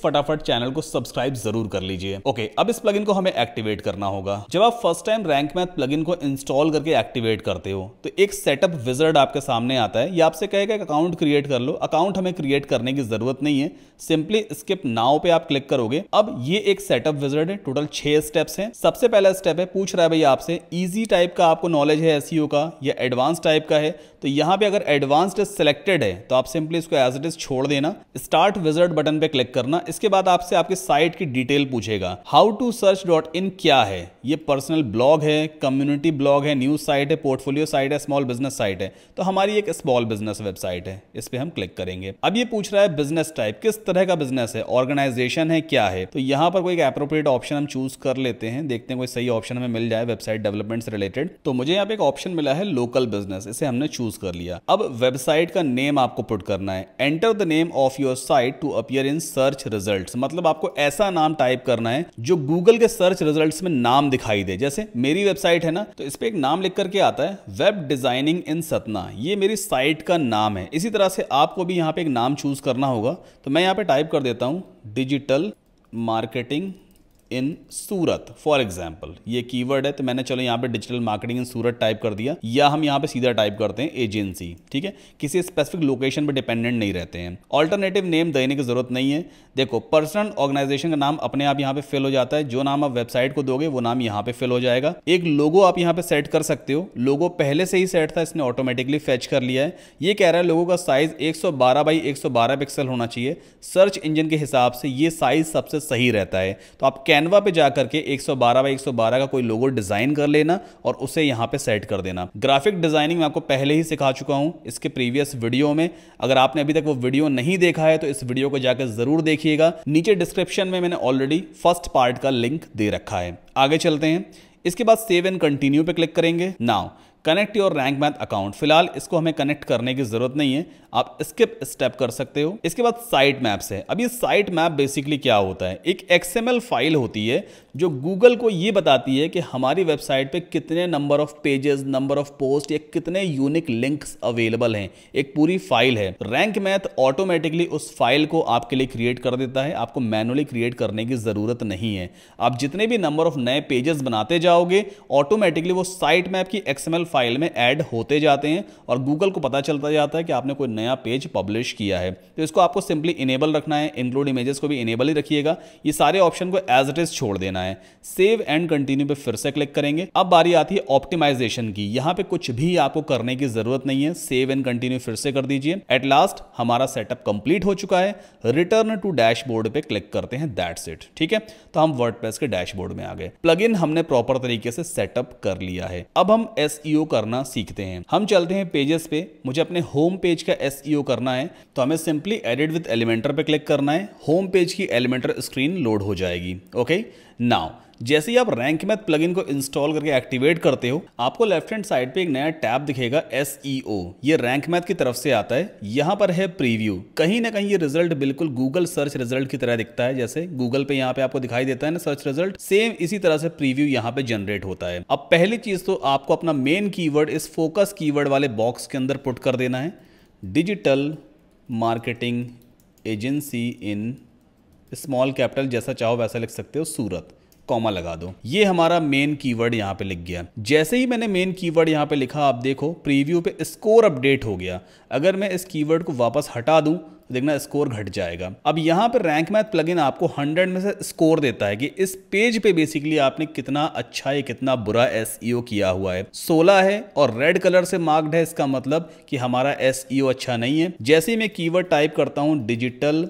फटाफट चैनल को सब्सक्राइब जरूर कर लीजिए। ओके, अब इस प्लगइन को हमें एक्टिवेट करना होगा। जब आप first time rank math plugin को इंस्टॉल करके एक्टिवेट करते हो तो एक सेटअप विजार्ड आपके सामने आता है, ये आपसे कहेगा अकाउंट क्रिएट कर लो। अकाउंट हमें क्रिएट करने की जरूरत नहीं है, सिंपली स्किप नाउ पे आप क्लिक करोगे। अब ये एक सेटअप विजार्ड है, टोटल 6 स्टेप्स हैं। सबसे पहला स्टेप है, पूछ रहा है भाई आपसे इजी टाइप का आपको नॉलेज है SEO का या एडवांस टाइप का है, तो यहां पे अगर एडवांस्ड सिलेक्टेड है तो आप सिंपली इसको एज इट इज छोड़ देना, स्टार्ट विजार्ड बटन पे क्लिक करना। इसके बाद आपसे आपके साइट की डिटेल पूछेगा, how how to search dot in क्या है? ये पर्सनल ब्लॉग है, कम्युनिटी ब्लॉग है, न्यूज़ साइट है, पोर्टफोलियो साइट है, स्मॉल बिजनेस साइट है। तो हमारी एक स्मॉल बिजनेस वेबसाइट है, इस पर हम क्लिक करेंगे। अब ये पूछ रहा है बिजनेस टाइप, किस तरह का बिजनेस है, ऑर्गेनाइजेशन है, क्या है। तो यहाँ पर कोई एक एप्रोप्रिएट ऑप्शन हम चूज कर लेते हैं, देखते हैं कोई सही ऑप्शन हमें मिल जाए वेबसाइट डेवलपमेंट से रिलेटेड। तो मुझे यहाँ पे एक ऑप्शन मिला है लोकल बिजनेस, इसे हमने चूज कर लिया। अब वेबसाइट का नेम आपको पुट करना है। Enter the name of your site to appear in search results, मतलब आपको ऐसा नाम टाइप करना है जो गूगल के सर्च रिजल्ट्स में नाम दिखाई दे। जैसे मेरी वेबसाइट है ना, तो इस पे एक नाम लिख करके आता है वेब डिजाइनिंग इन सतना, ये मेरी साइट का नाम है। इसी तरह से आपको भी यहाँ पे एक नाम चूज करना होगा। तो मैं यहाँ पे टाइप कर देता हूँ digital marketing in Surat for example, ये कीवर्ड है। तो मैंने चलो यहाँ पे digital marketing in Surat type कर दिया, या हम यहाँ पे सीधा टाइप करते हैं एजेंसी। ठीक है, किसी स्पेसिफिक लोकेशन पे डिपेंडेंट नहीं रहते हैं। ऑल्टरनेटिव नेम देने की जरूरत नहीं है। देखो पर्सनल ऑर्गेनाइजेशन का नाम अपने आप यहाँ पे फिल हो जाता है, जो नाम आप वेबसाइट को दोगे वो नाम यहाँ पे फिल हो जाएगा। एक लोगो आप यहाँ पे सेट कर सकते हो, लोगो पहले से ही सेट था, इसने ऑटोमेटिकली फेच कर लिया है। ये कह रहा है लोगो का साइज 112 बाई 112 पिक्सल होना चाहिए। सर्च इंजन के हिसाब से ये साइज सबसे सही रहता है। तो आप कैनवा पे जाकर के 112 बाई 112 का कोई लोगो डिजाइन कर लेना और उसे यहां पे सेट कर देना। ग्राफिक डिजाइनिंग मैं आपको पहले ही सिखा चुका हूं इसके प्रीवियस वीडियो में। अगर आपने अभी तक वो वीडियो नहीं देखा है तो इस वीडियो को जाकर जरूर देखिएगा। नीचे डिस्क्रिप्शन में मैंने ऑलरेडी फर्स्ट पार्ट का लिंक दे रखा है। आगे चलते हैं। इसके बाद सेव एंड कंटिन्यू पे क्लिक करेंगे। Now connect your rank math account, फिलहाल इसको हमें कनेक्ट करने की जरूरत नहीं है, आप स्किप स्टेप कर सकते हो। इसके बाद साइट मैप्स है। अब ये साइट मैप बेसिकली क्या होता है, एक XML फाइल होती है जो गूगल को ये बताती है कि हमारी वेबसाइट पे कितने number of pages, number of post या कितने यूनिक लिंक्स अवेलेबल हैं। एक पूरी फाइल है। रैंक मैथ ऑटोमेटिकली उस फाइल को आपके लिए क्रिएट कर देता है, आपको मैनुअली क्रिएट करने की जरूरत नहीं है। आप जितने भी नंबर ऑफ नए पेजेस बनाते जाओगे ऑटोमेटिकली वो साइट मैप की XML फाइल में ऐड होते जाते हैं और गूगल को पता चलता जाता है कि आपने कोई नया पेज पब्लिश किया है। तो इसको आपको सिंपली इनेबल रखना है, इंक्लूड इमेजेस को भी इनेबल ही रखिएगा। ये सारे ऑप्शन को एज इट इज छोड़ देना है। सेव एंड कंटिन्यू पे फिर से क्लिक करेंगे। अब बारी आती है ऑप्टिमाइजेशन की। यहां पे कुछ भी आपको करने की जरूरत नहीं है, सेव एंड कंटिन्यू फिर से कर दीजिए। एट लास्ट हमारा सेटअप कंप्लीट हो चुका है। रिटर्न टू डैशबोर्ड पे क्लिक करते हैं, दैट्स इट। ठीक है, तो हम वर्डप्रेस के डैशबोर्ड में आ गए। प्लगइन हमने प्रॉपर तरीके से सेटअप कर लिया है। अब हम SEO करना सीखते हैं। हम चलते हैं पेजेस पे। मुझे अपने होम पेज का SEO करना है, तो हमें सिंपली एडिट विद एलिमेंटर पे क्लिक करना है। होम पेज की एलिमेंटर स्क्रीन लोड हो जाएगी। ओके, नाउ जैसे ही आप रैंक मैथ प्लगइन को इंस्टॉल करके एक्टिवेट करते हो, आपको लेफ्ट हैंड साइड पे एक नया टैब दिखेगा SEO। ये रैंक मैथ की तरफ से आता है। यहां पर है प्रीव्यू। कहीं ना कहीं ये रिजल्ट बिल्कुल गूगल सर्च रिजल्ट की तरह दिखता है, जैसे गूगल पे यहाँ पे आपको दिखाई देता है ना सर्च रिजल्ट, सेम इसी तरह से प्रीव्यू यहाँ पे जनरेट होता है। अब पहली चीज तो आपको अपना मेन कीवर्ड इस फोकस कीवर्ड वाले बॉक्स के अंदर पुट कर देना है। Digital marketing agency in small capital, जैसा चाहो वैसा लिख सकते हो, सूरत, कॉमा लगा दो। ये हमारा मेन कीवर्ड यहाँ पे लिख गया। जैसे ही मैंने मेन कीवर्ड यहाँ पे लिखा, आप देखो प्रीव्यू पे स्कोर अपडेट हो गया। अगर मैं इस कीवर्ड को वापस हटा दूं तो देखना स्कोर घट जाएगा। अब यहाँ पे रैंक मैथ प्लगइन आपको 100 में से स्कोर देता है कि इस पेज पे बेसिकली आपने कितना अच्छा या कितना बुरा SEO किया हुआ है। 16 है और रेड कलर से मार्क्ड है, इसका मतलब कि हमारा SEO अच्छा नहीं है। जैसे ही मैं कीवर्ड टाइप करता हूँ डिजिटल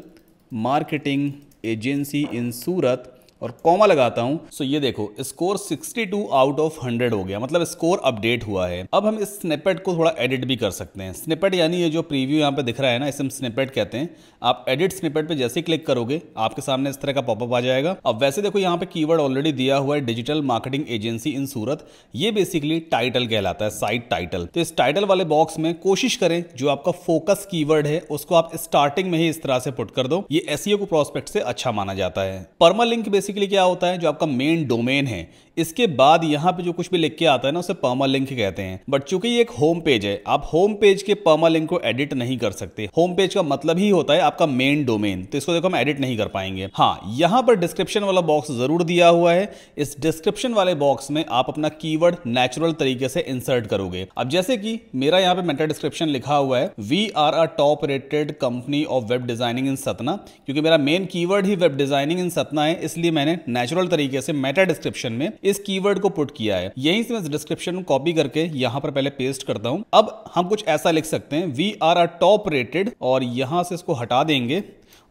मार्केटिंग एजेंसी इन सूरत और कॉमा लगाता हूं, सो ये देखो स्कोर 62 आउट ऑफ 100 हो गया, मतलब स्कोर अपडेट हुआ है। अब हम इस स्निपेट को थोड़ा एडिट भी कर सकते हैं। स्निपेट यानी ये जो प्रीव्यू यहाँ पे दिख रहा है ना, इसे हम स्निपेट कहते हैं। आप एडिट स्निपेट पे जैसे ही क्लिक करोगे आपके सामने इस तरह का पॉपअप आ जाएगा। अब वैसे देखो यहाँ पे कीवर्ड ऑलरेडी दिया हुआ है डिजिटल मार्केटिंग एजेंसी इन सूरत। ये बेसिकली टाइटल कहलाता है, साइट टाइटल। तो इस टाइटल वाले बॉक्स में कोशिश करें जो आपका फोकस कीवर्ड है उसको आप स्टार्टिंग में ही इस तरह से पुट कर दो। ये SEO को प्रोस्पेक्ट से अच्छा माना जाता है। परमालिंक बेसिकली क्या होता है, जो आपका मेन डोमेन है, इसके बाद यहां पे जो कुछ भी लिख के आता है ना उसे परमालिंक कहते हैं। बट चूंकि ये एक होम पेज है, आप होम पेज के परमालिंक को एडिट नहीं कर सकते। होम पेज का मतलब ही होता है आपका मेन डोमेन, तो इसको देखो हम एडिट नहीं कर पाएंगे। हाँ, यहां पर डिस्क्रिप्शन वाला बॉक्स जरूर दिया हुआ है। इस डिस्क्रिप्शन वाले बॉक्स में आप अपना कीवर्ड नेचुरल तरीके से इंसर्ट करोगे। अब जैसे कि मेरा यहाँ पे मेटा डिस्क्रिप्शन लिखा हुआ है, we are a top rated company of web designing in Satna. क्योंकि मेरा मेन कीवर्ड ही वेब डिजाइनिंग इन सतना है, इसलिए मैंने नेचुरल तरीके से मेटा डिस्क्रिप्शन में इस कीवर्ड को पुट किया है। यहीं से मैं इस डिस्क्रिप्शन को कॉपी करके यहां पर पहले पेस्ट करता हूं। अब हम कुछ ऐसा लिख सकते हैं, we are a top rated, और यहां से इसको हटा देंगे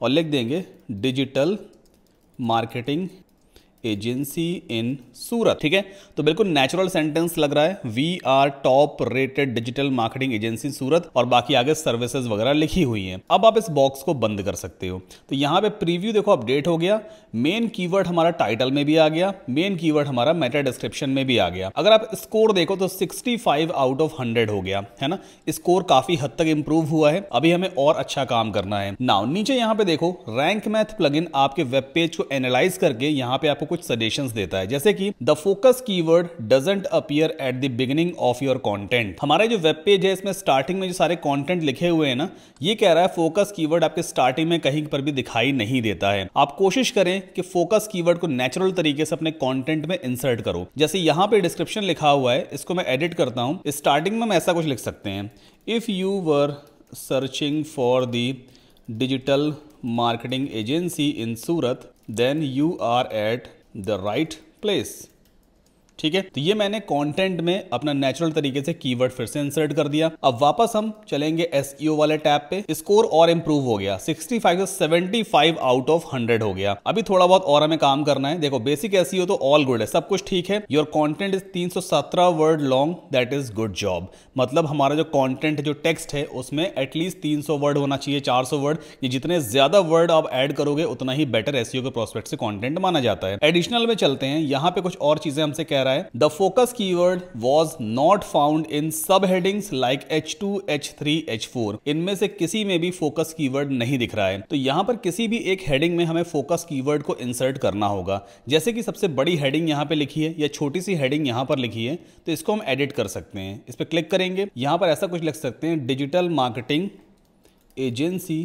और लिख देंगे digital marketing agency in Surat. ठीक है, तो बिल्कुल नेचुरल सेंटेंस लग रहा है, we are top rated digital marketing agency Surat, और बाकी आगे सर्विसेज वगैरह लिखी हुई हैं। अब आप इस बॉक्स को बंद कर सकते हो। तो यहां पे प्रीव्यू देखो अपडेट हो गया, मेन कीवर्ड हमारा टाइटल में भी आ गया, मेन कीवर्ड हमारा मेटा डिस्क्रिप्शन में भी आ गया। अगर आप स्कोर देखो तो 65 आउट ऑफ 100 हो गया है ना, स्कोर काफी हद तक इंप्रूव हुआ है। अभी हमें और अच्छा काम करना है। नाउ नीचे यहां पे देखो रैंक मैथ प्लगइन आपके वेब पेज को एनालाइज करके यहां पे आपको कुछ सजेशंस देता है, जैसे कि the focus keyword doesn't appear at the beginning of your content. हमारा जो वेब पेज है इसमें स्टार्टिंग में जो सारे कंटेंट लिखे हुए हैं ना, ये कह रहा है फोकस कीवर्ड आपके स्टार्टिंग में कहीं पर भी दिखाई नहीं देता है। आप कोशिश करें कि फोकस कीवर्ड को नेचुरल तरीके से अपने कंटेंट में इंसर्ट करो। जैसे यहां पे डिस्क्रिप्शन लिखा हुआ है, इसको मैं एडिट करता हूं। स्टार्टिंग में हम ऐसा कुछ लिख सकते हैं, if you were searching for the digital marketing agency in Surat then you are at the right place. ठीक है, तो ये मैंने कंटेंट में अपना नेचुरल तरीके से कीवर्ड फिर से इंसर्ट कर दिया। अब वापस हम चलेंगे एसईओ वाले टैब पे। स्कोर और इंप्रूव हो गया, 65 से 75 आउट ऑफ 100 हो गया। अभी थोड़ा बहुत और हमें काम करना है। देखो बेसिक एसईओ तो ऑल गुड है, सब कुछ ठीक है। Your content is 317 word long, that is good job. मतलब हमारा जो कंटेंट जो टेक्स्ट है उसमें एटलीस्ट 300 वर्ड होना चाहिए, 400 वर्ड। ये जितने ज्यादा वर्ड आप ऐड करोगे उतना ही बेटर एसईओ के प्रोस्पेक्ट से कंटेंट माना जाता है। एडिशनल में चलते हैं, यहां पे कुछ और चीजें हमसे कह रहा है। The focus keyword was not found in सब headings like H2, H3, H4। इनमें से किसी में भी फोकस कीवर्ड नहीं दिख रहा है। तो यहां पर किसी भी एक हेडिंग में हमें फोकस कीवर्ड को इंसर्ट करना होगा। जैसे कि सबसे बड़ी हेडिंग यहां पे लिखी है या छोटी सी हेडिंग यहां पर लिखी है, तो इसको हम एडिट कर सकते हैं। इस पर क्लिक करेंगे, यहां पर ऐसा कुछ लिख सकते हैं, digital marketing agency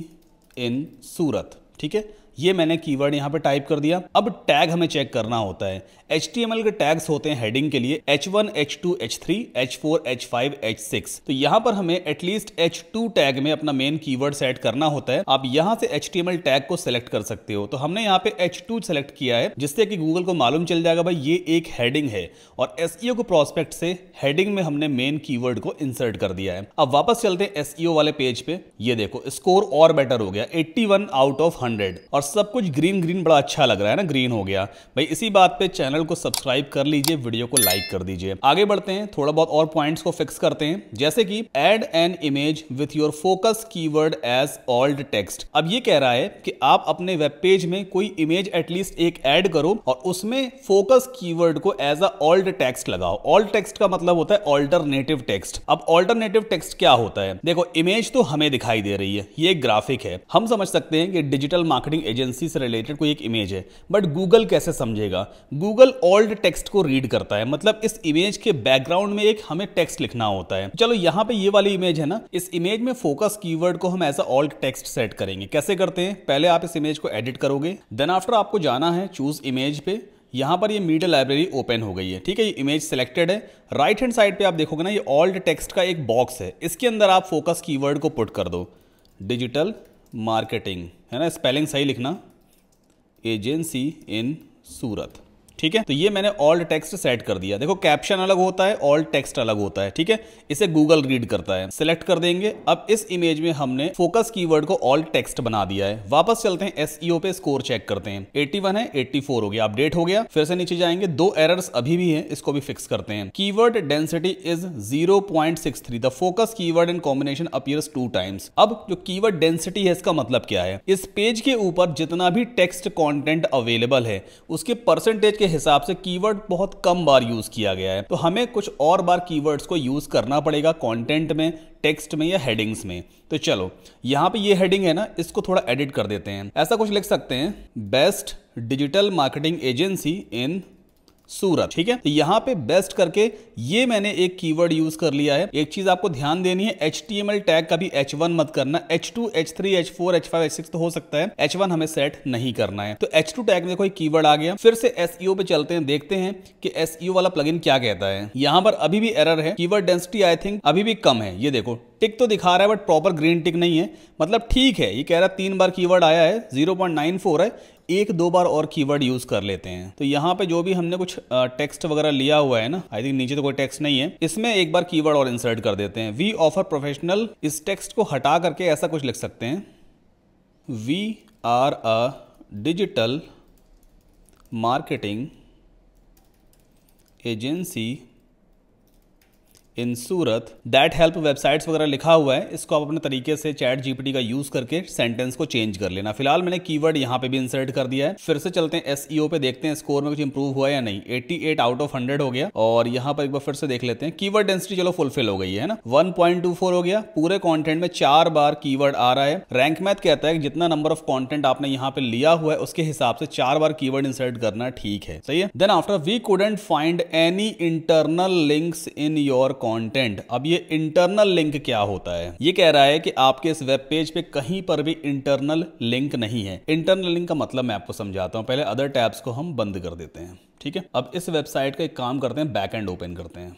in Surat. ठीक है, ये मैंने कीवर्ड यहां पे टाइप कर दिया। अब टैग हमें चेक करना होता है। HTML के टैग्स होते हैं हेडिंग के लिए H1, H2, H3, H4, H5, H6। तो यहां पर हमें एटलीस्ट H2 टैग में अपना मेन कीवर्ड सेट करना होता है। आप यहां से HTML टैग को सिलेक्ट कर सकते हो। तो हमने यहां पे H2 सेलेक्ट किया है, जिससे कि गूगल को मालूम चल जाएगा भाई ये एक हेडिंग है, और SEO को प्रोस्पेक्ट से हेडिंग में हमने मेन कीवर्ड को इंसर्ट कर दिया है। अब वापस चलते हैं SEO वाले पेज पे। ये देखो स्कोर और बेटर हो गया, 81 आउट ऑफ 100, और सब कुछ ग्रीन ग्रीन बड़ा अच्छा लग रहा है ना, ग्रीन हो गया भाई। इसी बात पे चैनल को सब्सक्राइब कर लीजिए, वीडियो को लाइक कर दीजिए। आगे बढ़ते हैं, थोड़ा बहुत और पॉइंट्स को फिक्स करते हैं, जैसे कि add an image with your focus keyword as alt text. अब ये कह रहा है कि आप अपने वेब पेज में कोई इमेज एटलीस्ट एक ऐड करो और उसमें फोकस कीवर्ड को एज अ ऑल्ड टेक्स्ट लगाओ। ऑल्ड टेक्स्ट का मतलब होता है ऑल्टरनेटिव टेक्स्ट। अब ऑल्टरनेटिव टेक्स्ट क्या होता है? देखो इमेज तो हमें दिखाई दे रही है, ये एक ग्राफिक है, हम समझ सकते हैं कि डिजिटल मार्केटिंग एजेंसी से रिलेटेड कोई एक इमेज है, बट गूगल कैसे समझेगा? गूगल ओल्ड टेक्स्ट को रीड करता है, मतलब इस इमेज के बैकग्राउंड में एक हमें टेक्स्ट लिखना होता है। चलो यहां पे ये वाली इमेज है ना, इस इमेज में फोकस कीवर्ड को हम ऐसा ओल्ड टेक्स्ट सेट करेंगे। कैसे करते हैं? पहले आप इस इमेज को एडिट करोगे, देन आफ्टर आपको जाना है चूज इमेज पे। यहां पर ये मीडिया लाइब्रेरी ओपन हो गई है, ठीक है, ये इमेज सिलेक्टेड है। राइट हैंड साइड पे आप देखोगे ना, ये ओल्ड टेक्स्ट का एक बॉक्स है, इसके अंदर आप फोकस कीवर्ड को पुट कर दो, डिजिटल मार्केटिंग, है ना, स्पेलिंग सही लिखना, एजेंसी इन सूरत। ठीक है, तो ये मैंने ऑल्ड टेक्स्ट सेट कर दिया। देखो कैप्शन अलग होता है, ऑल्ड टेक्स्ट अलग होता है, ठीक है, इसे गूगल रीड करता है। सिलेक्ट कर देंगे। अब इस इमेज में हमने फोकस कीवर्ड को ऑल्ड टेक्स्ट बना दिया है। वापस चलते हैं एसईओ पे, स्कोर चेक करते हैं। 81 है, 84 हो गया, अपडेट हो गया। फिर से नीचे जाएंगे, 2 एरर्स अभी भी हैं, इसको भी फिक्स करते हैं। Keyword density is 0.63, the focus keyword in combination appears 2 times. अब जो कीवर्ड डेंसिटी है इसका मतलब क्या है? इस पेज के ऊपर जितना भी टेक्स्ट कंटेंट अवेलेबल है उसके परसेंटेज के हिसाब से कीवर्ड बहुत कम बार यूज किया गया है। तो हमें कुछ और बार कीवर्ड्स को यूज करना पड़ेगा कंटेंट में, टेक्स्ट में या हेडिंग्स में। तो चलो यहां पे ये हेडिंग है ना, इसको थोड़ा एडिट कर देते हैं। ऐसा कुछ लिख सकते हैं, best digital marketing agency in Surat. ठीक है, तो यहां पे बेस्ट करके ये मैंने एक कीवर्ड यूज कर लिया है। एक चीज आपको ध्यान देनी है, HTML टैग का भी H1 मत करना, H2, H3, H4, H5, H6 तो हो सकता है, H1 हमें सेट नहीं करना है। तो H2 टैग में देखो एक कीवर्ड आ गया। फिर से SEO पे चलते हैं, देखते हैं कि SEO वाला प्लगइन क्या कहता है। यहां पर अभी भी एरर है, कीवर्ड डेंसिटी आई थिंक अभी भी कम है। ये देखो टिक तो दिखा रहा है बट प्रॉपर ग्रीन टिक नहीं है, मतलब ठीक है। ये कह रहा है 3 बार कीवर्ड आया है, 0.94 है, 1-2 बार और कीवर्ड यूज कर लेते हैं। तो यहाँ पे जो भी हमने कुछ टेक्स्ट वगैरह लिया हुआ है ना, आई थिंक नीचे तो कोई टेक्स्ट नहीं है, इसमें एक बार कीवर्ड और इंसर्ट कर देते हैं। वी ऑफर प्रोफेशनल, इस टेक्स्ट को हटा करके ऐसा कुछ लिख सकते हैं, we are a digital marketing agency in Surat that help websites वगैरह लिखा हुआ है। इसको आप अपने तरीके से चैट जीपीटी का यूज करके सेंटेंस को चेंज कर लेना। फिलहाल मैंने कीवर्ड यहाँ पे भी इंसर्ट कर दिया है। फिर से चलते हैं एसईओ पे, देखते हैं स्कोर में कुछ इंप्रूव हुआ या नहीं। 88 आउट ऑफ 100 हो गया। और यहाँ पर एक बार फिर से देख लेते हैं। कीवर्ड डेंसिटी चलो फुलफिल हो गई है ना, 1.24 हो गया। पूरे कॉन्टेंट में 4 बार कीवर्ड आ रहा है। रैंक मैथ कहता है कि जितना नंबर ऑफ कॉन्टेंट आपने यहाँ पे लिया हुआ है उसके हिसाब से 4 बार कीवर्ड इंसर्ट करना ठीक है, सही है। Then after we couldn't find any internal links in your content. अब ये इंटरनल लिंक क्या होता है? ये कह रहा है कि आपके इस वेब पेज पे कहीं पर भी इंटरनल लिंक नहीं है। इंटरनल लिंक का मतलब मैं आपको समझाता हूं। पहले अदर टैब्स को हम बंद कर देते हैं, ठीक है। अब इस वेबसाइट का एक काम करते हैं, बैक एंड ओपन करते हैं।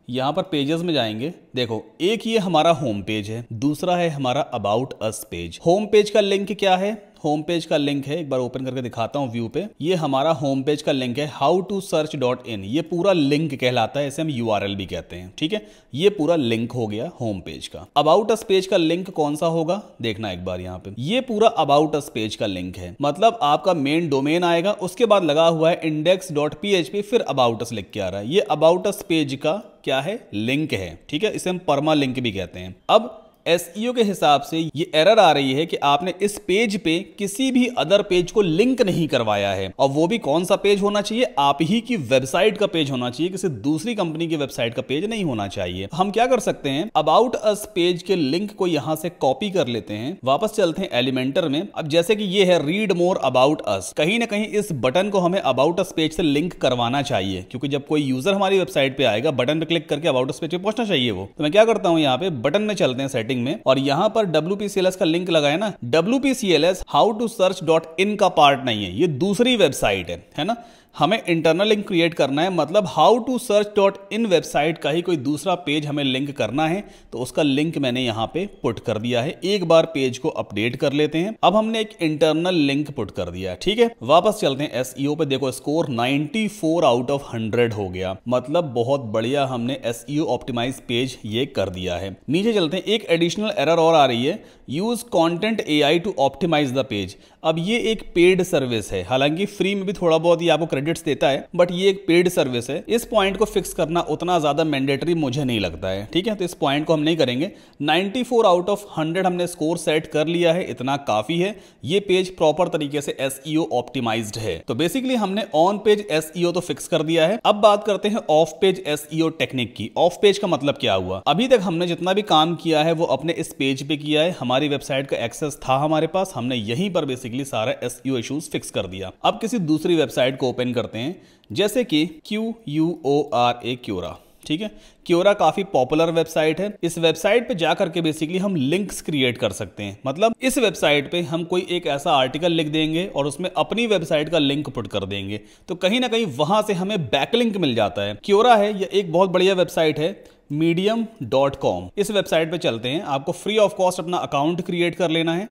यहां पर पेजेस में जाएंगे। देखो, एक ये हमारा होम पेज है, दूसरा है हमारा about us page. Home page का लिंक क्या है? होम पेज का लिंक है, एक बार ओपन करके दिखाता हूं व्यू पे। ये हमारा होम पेज का लिंक है howtosearch.in। ये पूरा लिंक कहलाता है, इसे हम URL भी कहते हैं, ठीक है। ये पूरा लिंक हो गया होम पेज का। अबाउट अस पेज का लिंक कौन सा होगा देखना एक बार। यहाँ पे ये पूरा अबाउट अस पेज का लिंक है, मतलब आपका मेन डोमेन आएगा, उसके बाद लगा हुआ है index.php, फिर अबाउट अस लिख के आ रहा है। ये अबाउट अस पेज का क्या है? लिंक है, ठीक है। इसे हम परमा लिंक भी कहते हैं। अब एसईओ के हिसाब से ये एरर आ रही है कि आपने इस पेज पे किसी भी अदर पेज को लिंक नहीं करवाया है। और वो भी कौन सा पेज होना चाहिए? आप ही की वेबसाइट का पेज होना चाहिए, किसी दूसरी कंपनी की वेबसाइट का पेज नहीं होना चाहिए। हम क्या कर सकते हैं, अबाउट अस पेज के लिंक को यहां से कॉपी कर लेते हैं। वापस चलते हैं एलिमेंटर में। अब जैसे कि ये है रीड मोर अबाउट अस, कहीं ना कहीं इस बटन को हमें अबाउट अस पेज से लिंक करवाना चाहिए, क्योंकि जब कोई यूजर हमारी वेबसाइट पे आएगा, बटन पे क्लिक करके अबाउट अस पेज पे पहुंचना चाहिए वो। तो मैं क्या करता हूं, यहाँ पे बटन में चलते हैं सेटिंग में, और यहां पर WPCLS का लिंक लगाया ना। WPCLS howtosearch.in का पार्ट नहीं है, ये दूसरी वेबसाइट है ना। हमें इंटरनल लिंक क्रिएट करना है, मतलब howtosearch.in वेबसाइट का ही कोई दूसरा पेज हमें लिंक करना है। तो उसका लिंक मैंने यहां पे पुट कर दिया है। एक बार पेज को अपडेट कर लेते हैं। अब हमने एक इंटरनल लिंक पुट कर दिया है, ठीक है। वापस चलते हैं एसईओ पे। देखो, स्कोर 94 आउट ऑफ 100 हो गया, मतलब बहुत बढ़िया हमने एसईओ ऑप्टिमाइज पेज ये कर दिया है। नीचे चलते हैं। एक एडिशनल एरर और आ रही है, use content AI to optimise the page. अब ये एक पेड सर्विस है, हालांकि फ्री में भी थोड़ा बहुत ये आपको क्रेडिट्स देता है, बट ये एक पेड सर्विस है। इस पॉइंट को फिक्स करना उतना ज्यादा मैंडेटरी मुझे नहीं लगता है, ठीक है। तो इस पॉइंट को हम नहीं करेंगे। 94 आउट ऑफ 100 हमने स्कोर सेट कर लिया है, इतना काफी है। ये पेज प्रॉपर तरीके से एसईओ ऑप्टिमाइज्ड है। तो बेसिकली हमने ऑन पेज एसईओ तो फिक्स कर दिया है। अब बात करते हैं ऑफ पेज एसईओ टेक्निक की। ऑफ पेज का मतलब क्या हुआ? अभी तक हमने जितना भी काम किया है वो अपने इस पेज पे किया है। हमारी वेबसाइट का एक्सेस था हमारे पास, हमने यहीं पर बेसिकली सारा एसईओ इश्यूज फिक्स कर दिया। अब किसी दूसरी वेबसाइट को ओपन करते हैं, जैसे कि QUORA क्योरा, ठीक है। क्योरा काफी पॉपुलर वेबसाइट है। इस वेबसाइट पे जाकर के बेसिकली हम लिंक्स क्रिएट कर सकते हैं। मतलब इस वेबसाइट पे हम कोई एक ऐसा आर्टिकल लिख देंगे और उसमें अपनी वेबसाइट का लिंक पुट कर देंगे, तो कहीं ना कहीं वहां से हमें बैकलिंक मिल जाता है। क्योरा है, यह एक बहुत बढ़िया वेबसाइट है, medium.com। इस वेबसाइट पे चलते हैं। आपको फ्री ऑफ कॉस्ट अपना अकाउंट क्रिएट कर लेना है।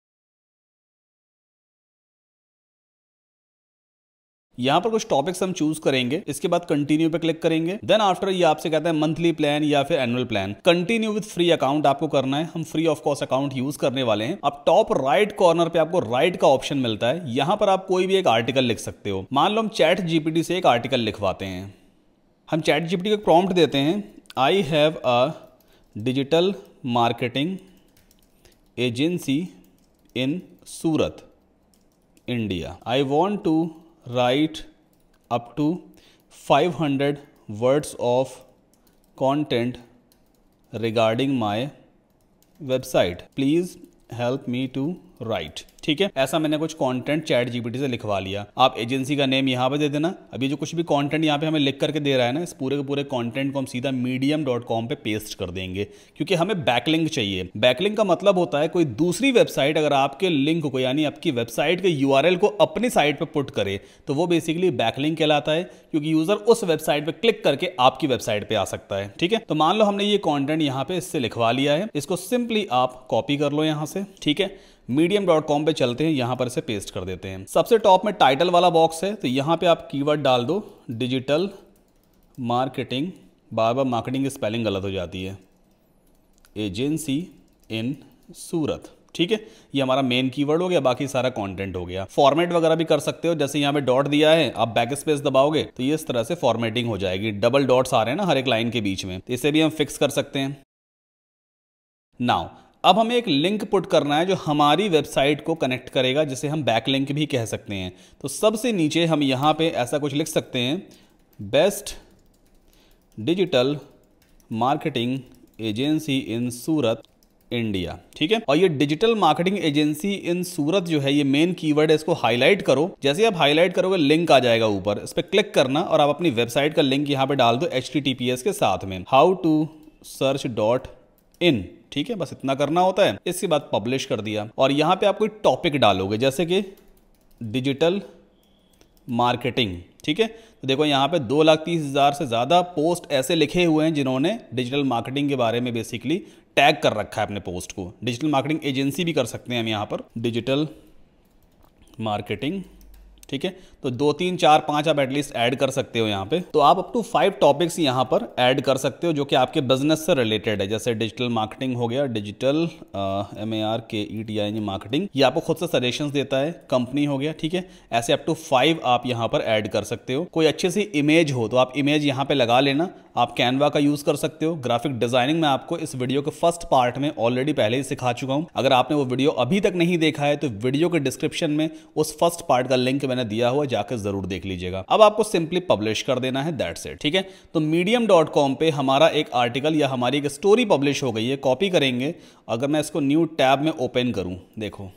यहां पर कुछ टॉपिक्स हम चूज करेंगे, इसके बाद कंटिन्यू पे क्लिक करेंगे। देन आफ्टर ये आपसे कहता है मंथली प्लान या फिर annual plan. Continue with free account आपको करना है। हम free of cost account use करने वाले हैं। अब टॉप राइट कॉर्नर पे आपको राइट का ऑप्शन मिलता है, यहां पर आप कोई भी एक आर्टिकल लिख सकते हो। मान लो हम चैट जीपीटी से एक आर्टिकल लिखवाते हैं। हम चैट जीपीटी को प्रॉम्प्ट देते हैं, I have a digital marketing agency in Surat, India. I want to write up to 500 words of content regarding my website. Please help me to write. ठीक है, ऐसा मैंने कुछ कंटेंट चैट जीपीटी से लिखवा लिया। आप एजेंसी का नेम यहाँ पे दे देना। अभी जो कुछ भी कंटेंट यहाँ पे हमें लिख करके दे रहा है ना, इस पूरे के पूरे कंटेंट को हम सीधा medium.com पे पेस्ट कर देंगे, क्योंकि हमें बैकलिंक चाहिए। बैकलिंक का मतलब होता है कोई दूसरी वेबसाइट अगर आपके लिंक को, यानी आपकी वेबसाइट के URL को अपनी साइट पर पुट करे, तो वो बेसिकली बैकलिंक कहलाता है, क्योंकि यूजर उस वेबसाइट पर क्लिक करके आपकी वेबसाइट पर आ सकता है। ठीक है, तो मान लो हमने ये कॉन्टेंट यहाँ पे इससे लिखवा लिया है, इसको सिंपली आप कॉपी कर लो यहाँ से। ठीक है, medium.com पे चलते हैं, यहां पर इसे पेस्ट कर देते हैं। सबसे टॉप में टाइटल वाला बॉक्स है, तो यहां पे आप कीवर्ड डाल दो डिजिटल मार्केटिंग। बार बार मार्केटिंग की स्पेलिंग गलत हो जाती है, एजेंसी इन सूरत। ठीक है, ये हमारा मेन कीवर्ड हो गया, बाकी सारा कंटेंट हो गया। फॉर्मेट वगैरह भी कर सकते हो, जैसे यहाँ पे डॉट दिया है, आप बैक स्पेस दबाओगे तो ये इस तरह से फॉर्मेटिंग हो जाएगी। डबल डॉट्स आ रहे हैं ना हर एक लाइन के बीच में, तो इसे भी हम फिक्स कर सकते हैं। नाउ अब हमें एक लिंक पुट करना है जो हमारी वेबसाइट को कनेक्ट करेगा, जिसे हम बैक लिंक भी कह सकते हैं। तो सबसे नीचे हम यहाँ पे ऐसा कुछ लिख सकते हैं, best digital marketing agency in Surat India. ठीक है, और ये डिजिटल मार्केटिंग एजेंसी इन सूरत जो है ये मेन कीवर्ड है, इसको हाईलाइट करो। जैसे आप हाईलाइट करोगे लिंक आ जाएगा ऊपर, इस पर क्लिक करना और आप अपनी वेबसाइट का लिंक यहाँ पे डाल दो HTTPS के साथ में, how-to-search.in। ठीक है, बस इतना करना होता है। इसके बाद पब्लिश कर दिया और यहाँ पे आप कोई टॉपिक डालोगे, जैसे कि डिजिटल मार्केटिंग। ठीक है, तो देखो यहाँ पे 2,30,000 से ज़्यादा पोस्ट ऐसे लिखे हुए हैं जिन्होंने डिजिटल मार्केटिंग के बारे में बेसिकली टैग कर रखा है अपने पोस्ट को। डिजिटल मार्केटिंग एजेंसी भी कर सकते हैं हम यहाँ पर, डिजिटल मार्केटिंग। ठीक है, तो 2, 3, 4, 5 आप एटलीस्ट ऐड कर सकते हो यहाँ पे। तो आप अप टू 5 टॉपिक्स यहाँ पर ऐड कर सकते हो जो कि आपके बिजनेस से रिलेटेड है। जैसे डिजिटल मार्केटिंग हो गया, डिजिटल MARKETING मार्केटिंग, ये आपको खुद से सजेशंस देता है। कंपनी हो गया, ठीक है, ऐसे अप टू 5 आप यहाँ पर ऐड कर सकते हो। कोई अच्छी सी इमेज हो तो आप इमेज यहाँ पे लगा लेना। आप कैनवा का यूज कर सकते हो। ग्राफिक डिजाइनिंग में आपको इस वीडियो के फर्स्ट पार्ट में ऑलरेडी पहले ही सिखा चुका हूं। अगर आपने वो वीडियो अभी तक नहीं देखा है तो वीडियो के डिस्क्रिप्शन में उस फर्स्ट पार्ट का लिंक मैंने दिया हुआ, जाकर जरूर देख लीजिएगा। अब आपको सिंपली पब्लिश कर देना है, दैट्स इट। ठीक है, तो medium.com पे हमारा एक आर्टिकल या हमारी एक स्टोरी पब्लिश हो गई है। कॉपी करेंगे, अगर मैं इसको न्यू टैब में ओपन करूं, देखो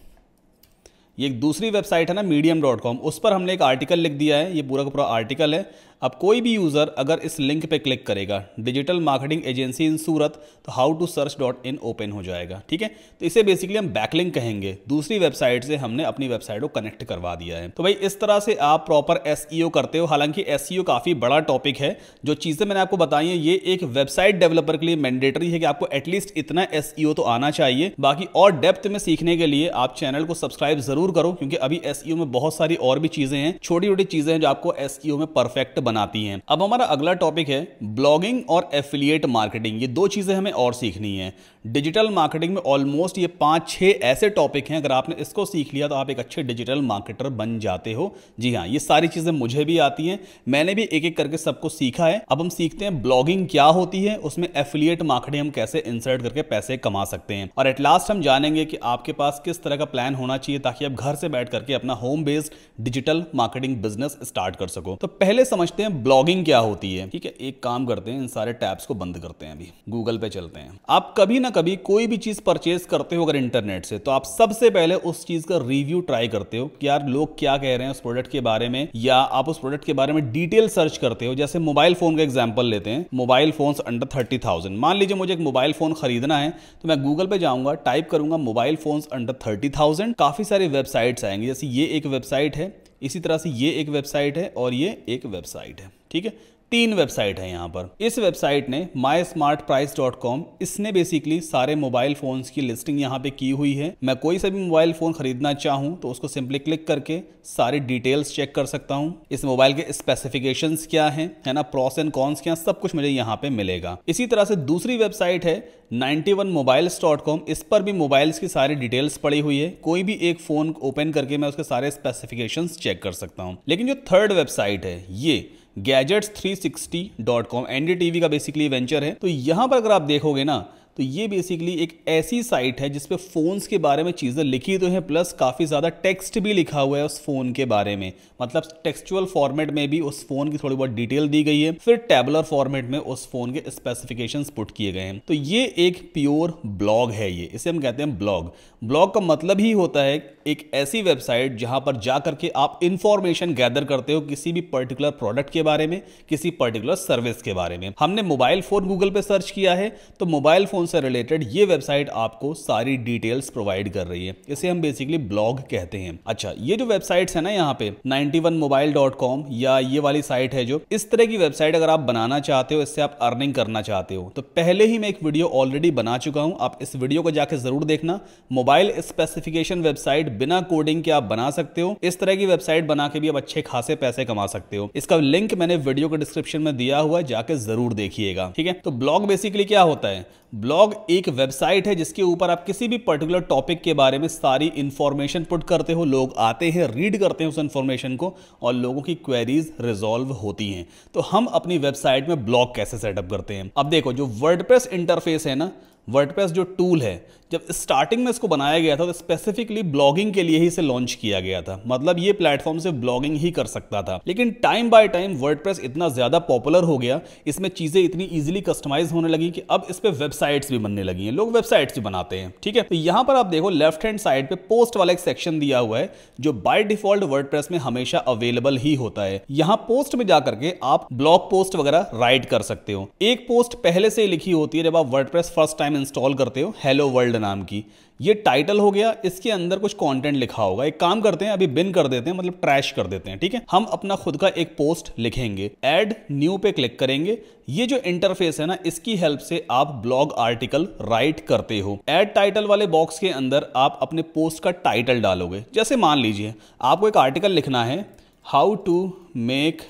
ये एक दूसरी वेबसाइट है ना medium.com, उस पर हमने एक आर्टिकल लिख दिया है। ये पूरा का पूरा आर्टिकल है। अब कोई भी यूज़र अगर इस लिंक पे क्लिक करेगा, डिजिटल मार्केटिंग एजेंसी इन सूरत, तो how-to-search.in ओपन हो जाएगा। ठीक है, तो इसे बेसिकली हम बैकलिंक कहेंगे। दूसरी वेबसाइट से हमने अपनी वेबसाइट को कनेक्ट करवा दिया है। तो भाई इस तरह से आप प्रॉपर SEO करते हो। हालांकि SEO काफ़ी बड़ा टॉपिक है। जो चीज़ें मैंने आपको बताई हैं ये एक वेबसाइट डेवलपर के लिए मैंडेटरी है कि आपको एटलीस्ट इतना SEO तो आना चाहिए। बाकी और डेप्थ में सीखने के लिए आप चैनल को सब्सक्राइब जरूर करो, क्योंकि अभी SEO में बहुत सारी और भी चीज़ें हैं, छोटी छोटी चीज़ें हैं जो आपको SEO में परफेक्ट बनाती हैं। अब हमारा अगला टॉपिक है ब्लॉगिंग और एफिलिएट मार्केटिंग। ये 2 चीजें हमें और सीखनी है। डिजिटल मार्केटिंग में ऑलमोस्ट ये 5-6 ऐसे टॉपिक हैं, अगर आपने इसको सीख लिया तो आप एक अच्छे डिजिटल मार्केटर बन जाते हो। जी हाँ, ये सारी चीजें मुझे भी आती हैं, मैंने भी एक एक करके सबको सीखा है। अब हम सीखते हैं ब्लॉगिंग क्या होती है, उसमें एफिलिएट मार्केटिंग हम कैसे इंसर्ट करके पैसे कमा सकते हैं, और एट लास्ट हम जानेंगे कि आपके पास किस तरह का प्लान होना चाहिए ताकि आप घर से बैठ करके अपना home based digital marketing business start कर सको। तो पहले समझते हैं ब्लॉगिंग क्या होती है। ठीक है, एक काम करते हैं, इन सारे टैब्स को बंद करते हैं, अभी गूगल पे चलते हैं। आप कभी ना कभी कोई भी चीज परचेज करते हो अगर इंटरनेट से, तो आप सबसे पहले उस चीज का रिव्यू ट्राई करते हो कि यार लोग क्या कह रहे हैं उस प्रोडक्ट के बारे में, या आप उस प्रोडक्ट के बारे में डिटेल सर्च करते हो। जैसे मोबाइल फोन का एग्जांपल लेते हैं, मोबाइल फोन्स अंडर 30,000। मान लीजिए मुझे एक मोबाइल फोन खरीदना है, तो मैं गूगल पे जाऊंगा, टाइप करूंगा मोबाइल फोन्स अंडर 30,000, काफी सारी वेबसाइट्स आएंगी। जैसे ये एक वेबसाइट है, इसी तरह से ये एक वेबसाइट है, और ये एक वेबसाइट है। ठीक है, 3 वेबसाइट है यहाँ पर। इस वेबसाइट ने mysmartprice.com, इसने बेसिकली सारे मोबाइल फोन्स की लिस्टिंग यहाँ पे की हुई है। मैं कोई सा भी मोबाइल फोन खरीदना चाहूँ तो उसको सिंपली क्लिक करके सारी डिटेल्स चेक कर सकता हूँ। इस मोबाइल के स्पेसिफिकेशंस क्या हैं, है ना, प्रॉस एंड कॉन्स क्या, सब कुछ मुझे यहाँ पे मिलेगा। इसी तरह से दूसरी वेबसाइट है 91mobiles.com, इस पर भी मोबाइल्स की सारी डिटेल्स पड़ी हुई है। कोई भी एक फोन ओपन करके मैं उसके सारे स्पेसिफिकेशंस चेक कर सकता हूँ। लेकिन जो थर्ड वेबसाइट है ये gadgets360.com, NDTV का बेसिकली वेंचर है। तो यहां पर अगर आप देखोगे ना, तो ये बेसिकली एक ऐसी साइट है जिसपे फोन्स के बारे में चीज़ें लिखी तो हैं, प्लस काफ़ी ज़्यादा टेक्स्ट भी लिखा हुआ है उस फोन के बारे में। मतलब टेक्सचुअल फॉर्मेट में भी उस फोन की थोड़ी बहुत डिटेल दी गई है, फिर टैबुलर फॉर्मेट में उस फोन के स्पेसिफिकेशंस पुट किए गए हैं। तो ये एक प्योर ब्लॉग है, ये इसे हम कहते हैं ब्लॉग। ब्लॉग का मतलब ही होता है एक ऐसी वेबसाइट जहां पर जाकर के आप इंफॉर्मेशन गैदर करते हो किसी भी पर्टिकुलर प्रोडक्ट के बारे में, किसी पर्टिकुलर सर्विस के बारे में। हमने मोबाइल फोन गूगल पे सर्च किया है, तो मोबाइल फोन से रिलेटेड ये वेबसाइट आपको सारी डिटेल्स प्रोवाइड कर रही है। इसे हम बेसिकली ब्लॉग कहते हैं। अच्छा, ये जो वेबसाइट्स है ना यहाँ पे 91mobile.com या ये वाली साइट है, जो इस तरह की वेबसाइट अगर आप बनाना चाहते हो, इससे आप अर्निंग करना चाहते हो, तो पहले ही मैं एक वीडियो ऑलरेडी बना चुका हूं, आप इस वीडियो को जाके जरूर देखना। मोबाइल स्पेसिफिकेशन वेबसाइट बिना कोडिंग के आप बना सकते हो। इस तरह की वेबसाइट बना के भी आप अच्छे खासे पैसे कमा सकते हो। इसका लिंक मैंने वीडियो के डिस्क्रिप्शन में दिया हुआ है, जाके जरूर देखिएगा। ठीक है, तो ब्लॉग बेसिकली क्या होता है? ब्लॉग एक वेबसाइट है जिसके ऊपर आप किसी भी पर्टिकुलर टॉपिक के बारे में सारी इंफॉर्मेशन पुट करते हो, लोग आते हैं, रीड करते हैं उस इंफॉर्मेशन को और लोगों की क्वेरीज रिजॉल्व होती हैं। तो हम अपनी वेबसाइट में ब्लॉग कैसे सेटअप करते हैं? अब देखो, जो वर्डप्रेस इंटरफेस है ना, वर्डप्रेस जो टूल है, जब स्टार्टिंग में इसको बनाया गया था तो स्पेसिफिकली ब्लॉगिंग के लिए ही इसे लॉन्च किया गया था। मतलब ये प्लेटफॉर्म से ब्लॉगिंग ही कर सकता था। लेकिन टाइम बाय टाइम वर्डप्रेस इतना ज्यादा पॉपुलर हो गया, इसमें चीजें इतनी इजीली कस्टमाइज होने लगी कि अब इस पे वेबसाइट्स भी बनने लगी हैं, लोग वेबसाइट्स भी बनाते हैं। ठीक है, तो यहां पर आप देखो लेफ्ट हैंड साइड पे पोस्ट वाला एक सेक्शन दिया हुआ है जो बाय डिफॉल्ट वर्डप्रेस में हमेशा अवेलेबल ही होता है। यहां पोस्ट में जाकर के आप ब्लॉग पोस्ट वगैरह राइट कर सकते हो। एक पोस्ट पहले से ही लिखी होती है जब आप वर्डप्रेस फर्स्ट टाइम इंस्टॉल करते हो, हेलो वर्ल्ड नाम की। ये टाइटल हो गया, इसके अंदर कुछ कंटेंट लिखा होगा। एक काम करते हैं, अभी बिन कर देते हैं, मतलब ट्रैश कर देते हैं। ठीक है, हम अपना खुद का एक पोस्ट लिखेंगे, ऐड न्यू पे क्लिक करेंगे। ये जो इंटरफेस है ना, इसकी हेल्प से आप ब्लॉग आर्टिकल राइट करते हो। ऐड टाइटल वाले बॉक्स के अंदर आप अपने पोस्ट का टाइटल डालोगे। जैसे मान लीजिए आपको एक आर्टिकल लिखना है, how to make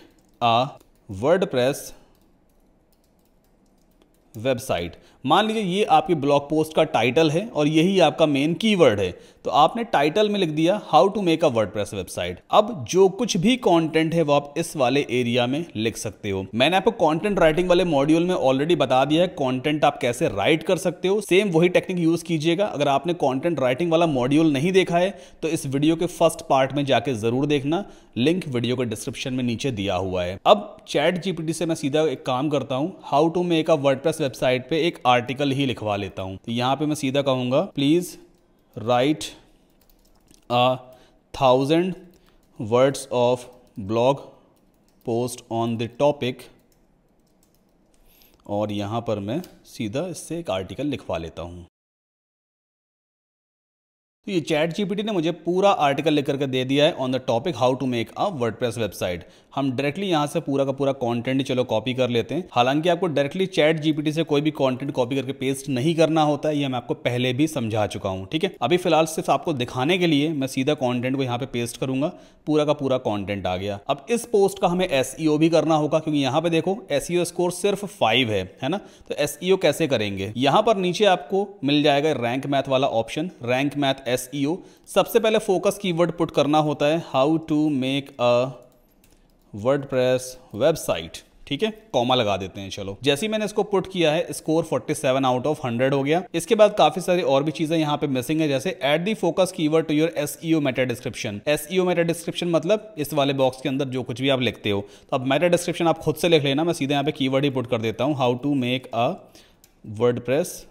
a WordPress website. मान लीजिए ये आपकी ब्लॉग पोस्ट का टाइटल है और यही आपका मेन कीवर्ड है, तो आपने टाइटल में लिख दिया how to make a WordPress website. अब जो कुछ भी कंटेंट है वो आप इस वाले एरिया में लिख सकते हो। मैंने आपको कंटेंट राइटिंग वाले मॉड्यूल में ऑलरेडी बता दिया है कंटेंट आप कैसे राइट कर सकते हो। सेम वही टेक्निक यूज कीजिएगा। अगर आपने कंटेंट राइटिंग वाला मॉड्यूल नहीं देखा है तो इस वीडियो के फर्स्ट पार्ट में जाके जरूर देखना, लिंक वीडियो के डिस्क्रिप्शन में नीचे दिया हुआ है। अब चैट जीपीटी से मैं सीधा एक काम करता हूं, how to make a WordPress website पे एक आर्टिकल ही लिखवा लेता हूं। तो यहां पे मैं सीधा कहूंगा, please right 1000 words of blog post on the topic, और यहां पर मैं सीधा इससे एक आर्टिकल लिखवा लेता हूं। तो ये चैट जीपीटी ने मुझे पूरा आर्टिकल लिख करके दे दिया है on the topic how to make a WordPress website. हम डायरेक्टली यहां से पूरा का पूरा कंटेंट चलो कॉपी कर लेते हैं। हालांकि आपको डायरेक्टली चैट जीपीटी से कोई भी कंटेंट कॉपी करके पेस्ट नहीं करना होता है, ये मैं आपको पहले भी समझा चुका हूं। ठीक है, अभी फिलहाल सिर्फ आपको दिखाने के लिए मैं सीधा कंटेंट को यहाँ पे पेस्ट करूंगा, पूरा का पूरा कंटेंट आ गया। अब इस पोस्ट का हमें एसईओ भी करना होगा, क्योंकि यहाँ पे देखो एसईओ स्कोर सिर्फ 5 है ना। तो एसईओ कैसे करेंगे? यहां पर नीचे आपको मिल जाएगा रैंक मैथ वाला ऑप्शन, रैंक मैथ एसईओ। सबसे पहले फोकस कीवर्ड पुट करना होता है, how to make a WordPress website. ठीक है, कॉमा लगा देते हैं। चलो, जैसे ही मैंने इसको पुट किया है, स्कोर 47 आउट ऑफ 100 हो गया। इसके बाद काफी सारी और भी चीजें यहाँ पे मिसिंग है, जैसे add the focus keyword to your SEO meta description. SEO meta description मतलब इस वाले बॉक्स के अंदर जो कुछ भी आप लिखते हो। तो अब मेटा डिस्क्रिप्शन आप खुद से लिख लेना, मैं सीधे यहाँ पे कीवर्ड ही पुट कर देता हूँ, how to make a WordPress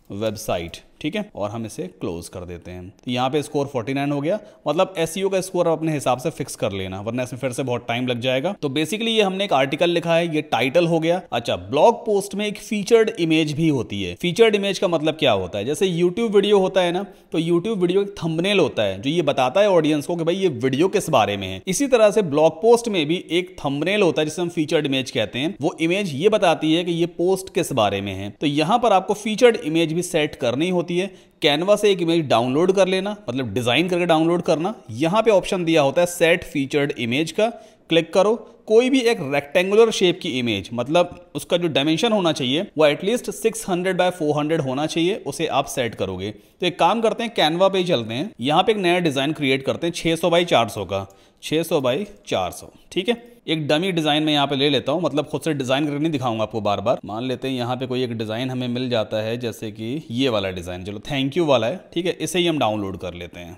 website. ठीक है, और हम इसे क्लोज कर देते हैं। तो यहाँ पे स्कोर 49 हो गया। मतलब एसईओ का स्कोर आप अपने हिसाब से फिक्स कर लेना, वरना इसमें फिर से बहुत टाइम लग जाएगा। तो बेसिकली ये हमने एक आर्टिकल लिखा है, ये टाइटल हो गया। अच्छा, ब्लॉग पोस्ट में एक फीचर्ड इमेज भी होती है। फीचर्ड इमेज का मतलब क्या होता है? जैसे यूट्यूब वीडियो होता है ना, तो यूट्यूब वीडियो एक थंबनेल होता है जो ये बताता है ऑडियंस को कि भाई ये वीडियो किस बारे में है। इसी तरह से ब्लॉग पोस्ट में भी एक थंबनेल होता है जिसे हम फीचर्ड इमेज कहते हैं। वो इमेज ये बताती है कि ये पोस्ट किस बारे में है। तो यहां पर आपको फीचर्ड इमेज भी सेट करनी होती है। कैनवा से एक इमेज डाउनलोड कर लेना, मतलब डिजाइन करके डाउनलोड करना। यहां पे ऑप्शन दिया होता है सेट फीचर्ड इमेज का, क्लिक करो। कोई भी एक रेक्टेंगुलर शेप की इमेज, मतलब उसका जो डायमेंशन होना चाहिए वो एटलीस्ट 600 बाय 400 होना चाहिए, उसे आप सेट करोगे। तो एक काम करते हैं, कैनवा पे ही चलते हैं। यहां पे एक नया डिजाइन क्रिएट करते हैं 600 बाई 400 का, 600 बाई 400। ठीक है, एक डमी डिजाइन में यहाँ पे ले लेता हूँ, मतलब खुद से डिजाइन करके नहीं दिखाऊंगा आपको बार बार। मान लेते हैं यहाँ पे कोई एक डिजाइन हमें मिल जाता है, जैसे कि ये वाला डिजाइन, चलो थैंक यू वाला है। ठीक है, इसे ही हम डाउनलोड कर लेते हैं।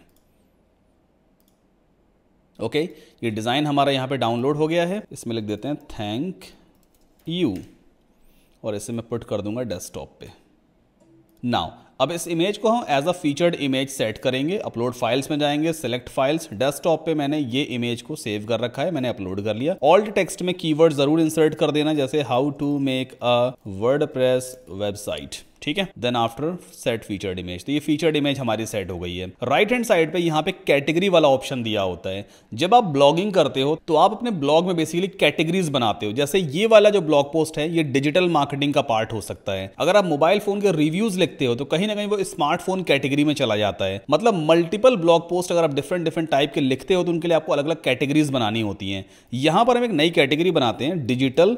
ओके, ये डिजाइन हमारा यहाँ पे डाउनलोड हो गया है। इसमें लिख देते हैं थैंक यू, और इसे मैं पुट कर दूंगा डेस्कटॉप पे। नाउ अब इस इमेज को हम as a featured image set करेंगे। अपलोड फाइल्स में जाएंगे, सिलेक्ट फाइल्स, डेस्कटॉप पे मैंने ये इमेज को सेव कर रखा है, मैंने अपलोड कर लिया। ऑल्ट टेक्स्ट में कीवर्ड जरूर इंसर्ट कर देना, जैसे how to make a WordPress website. ठीक है, then after set featured image. तो ये फीचर्ड इमेज हमारी सेट हो गई है। राइट हैंड साइड पे यहाँ पे कैटेगरी वाला ऑप्शन दिया होता है। जब आप ब्लॉगिंग करते हो तो आप अपने ब्लॉग में बेसिकली कैटेगरीज बनाते हो। जैसे ये वाला जो ब्लॉग पोस्ट है, ये डिजिटल मार्केटिंग का पार्ट हो सकता है। अगर आप मोबाइल फोन के रिव्यूज लिखते हो तो कहीं ना कहीं वो स्मार्टफोन कैटेगरी में चला जाता है। मतलब मल्टीपल ब्लॉग पोस्ट अगर आप डिफरेंट टाइप के लिखते हो तो उनके लिए आपको अलग अलग कैटेगरीज बनानी होती हैं। यहां पर हम एक नई कैटेगरी बनाते हैं, डिजिटल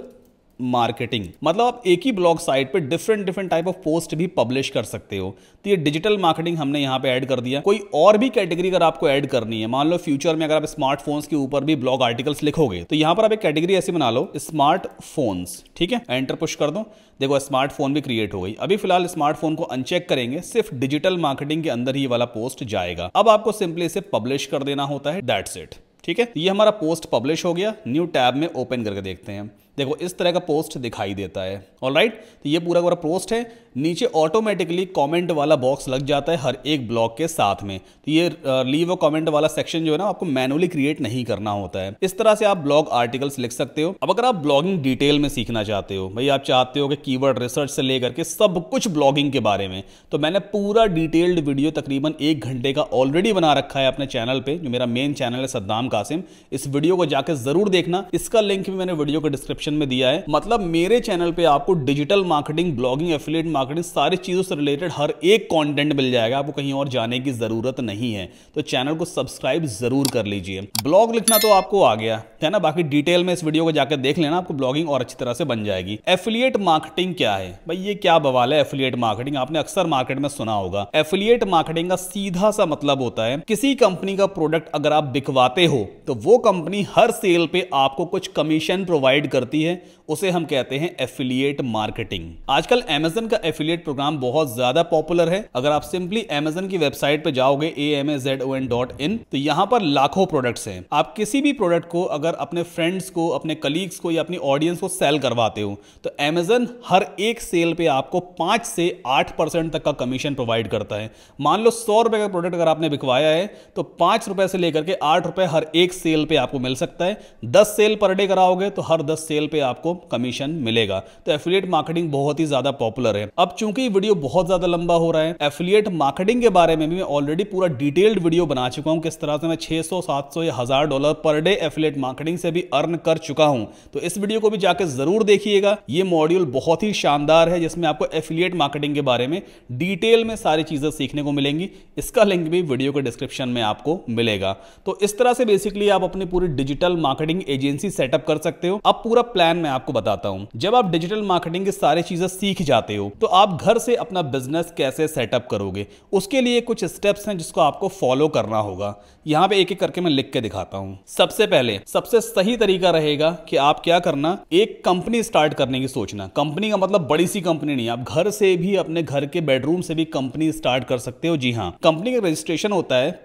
मार्केटिंग, मतलब आप एक ही ब्लॉग साइट पे डिफरेंट टाइप ऑफ पोस्ट भी पब्लिश कर सकते हो। तो ये डिजिटल मार्केटिंग हमने यहाँ पे ऐड कर दिया। कोई और भी कैटेगरी अगर आपको ऐड करनी है, मान लो फ्यूचर में अगर आप स्मार्टफोन्स के ऊपर भी ब्लॉग आर्टिकल्स लिखोगे, तो यहाँ पर आप एक कैटेगरी ऐसी बना लो, स्मार्टफोन्स, ठीक है, एंटर पुश कर दो, देखो स्मार्टफोन भी क्रिएट हो गई। अभी फिलहाल स्मार्टफोन को अनचेक करेंगे, सिर्फ डिजिटल मार्केटिंग के अंदर ही वाला पोस्ट जाएगा। अब आपको सिंपली इसे पब्लिश कर देना होता है, दैट्स इट, ठीक है। ये हमारा पोस्ट पब्लिश हो गया। न्यू टैब में ओपन करके देखते हैं, देखो इस तरह का पोस्ट दिखाई देता है। ऑलराइट, तो ये पूरा पोस्ट है। नीचे ऑटोमेटिकली कमेंट वाला बॉक्स लग जाता है हर एक ब्लॉग के साथ में। तो ये लीव अ कमेंट वाला सेक्शन जो है ना, आपको मैनुअली क्रिएट नहीं करना होता है। इस तरह से आप ब्लॉग आर्टिकल्स लिख सकते हो। अब अगर आप ब्लॉगिंग डिटेल में सीखना चाहते हो, भाई आप चाहते हो कि कीवर्ड रिसर्च से लेकर के सब कुछ ब्लॉगिंग के बारे में, तो मैंने पूरा डिटेल्ड वीडियो तकरीबन 1 घंटे का ऑलरेडी बना रखा है अपने चैनल पे, जो मेरा मेन चैनल है सद्दाम कासिम। इस वीडियो को जाकर जरूर देखना, इसका लिंक भी मैंने वीडियो के डिस्क्रिप्शन में दिया है। मतलब मेरे चैनल पे आपको digital marketing, blogging, affiliate marketing, सारी चीजों से रिलेटेड हर एक कंटेंट मिल जाएगा। आपको कहीं और जाने की जरूरत नहीं है। तो चैनल को सब्सक्राइब जरूर कर लीजिए। ब्लॉग लिखना तो आपको आ गया है ना, बाकी डिटेल में इस वीडियो को जाकर देख लेना, आपको ब्लॉगिंग और अच्छी तरह से बन जाएगी। एफिलिएट मार्केटिंग क्या है भाई, ये क्या बवाल है। एफिलिएट मार्केटिंग आपने अक्सर मार्केट में सुना होगा। एफिलिएट मार्केटिंग का सीधा सा मतलब होता है, किसी कंपनी का प्रोडक्ट अगर आप बिकवाते हो तो वो कंपनी हर सेल पे आपको कुछ कमीशन प्रोवाइड करती है, उसे हम कहते हैं एफिलिएट मार्केटिंग। आजकल Amazon का एफिलिएट प्रोग्राम बहुत ज्यादा पॉपुलर है। अगर आप सिंपली Amazon की वेबसाइट पे जाओगे amazon.in, तो यहां पर लाखों प्रोडक्ट्स हैं। आप किसी भी प्रोडक्ट को अगर अपने फ्रेंड्स को, अपने कलीग्स को या अपनी ऑडियंस को सेल करवाते हो, तो Amazon हर एक सेल पे आपको 5 से 8% तक का कमीशन प्रोवाइड करता है। मान लो 100 रुपए का प्रोडक्ट अगर आपने बिकवाया है, तो 5 रुपए से लेकर के 8 रुपए हर एक सेल पे आपको मिल सकता है। 10 सेल पर डे कराओगे तो हर 10 सेल पे आपको कमीशन मिलेगा। तो एफिलिएट मार्केटिंग बहुत ही ज्यादा पॉपुलर है। अब चूंकि वीडियो बहुत ज्यादा लंबा हो रहा है, एफिलिएट मार्केटिंग के बारे में भी मैं ऑलरेडी पूरा डिटेल्ड वीडियो बना चुका हूं, किस तरह से मैं 600, 700 या $1000 पर डे एफिलिएट मार्केटिंग से भी अर्न कर चुका हूं। तो इस वीडियो को भी जाकर जरूर देखिएगा। ये मॉड्यूल बहुत ही शानदार है, जिसमें आपको एफिलिएट मार्केटिंग के बारे में डिटेल में सारी चीजें सीखने को मिलेंगी। इसका लिंक भी वीडियो के डिस्क्रिप्शन में आपको मिलेगा। तो इस तरह से बेसिकली आप अपनी पूरी डिजिटल मार्केटिंग एजेंसी सेटअप कर सकते हो। अब पूरा प्लान मैं आपको बताता हूं। जब आप डिजिटल मार्केटिंग की सारी चीजें सीख जाते हो, तो आप घर से अपना बिजनेस कैसे सेटअप करोगे, उसके लिए कुछ स्टेप्स हैं जिसको आपको फॉलो करना होगा। यहां पे एक एक करके मैं लिख के दिखाता हूं। सबसे पहले सबसे सही तरीका रहेगा कि आप क्या करना, एक कंपनी स्टार्ट करने की सोचना। कंपनी का मतलब बड़ी सी कंपनी नहीं, आप घर से भी, अपने घर के बेडरूम से भी कंपनी स्टार्ट कर सकते हो। जी हाँ, कंपनी का रजिस्ट्रेशन होता है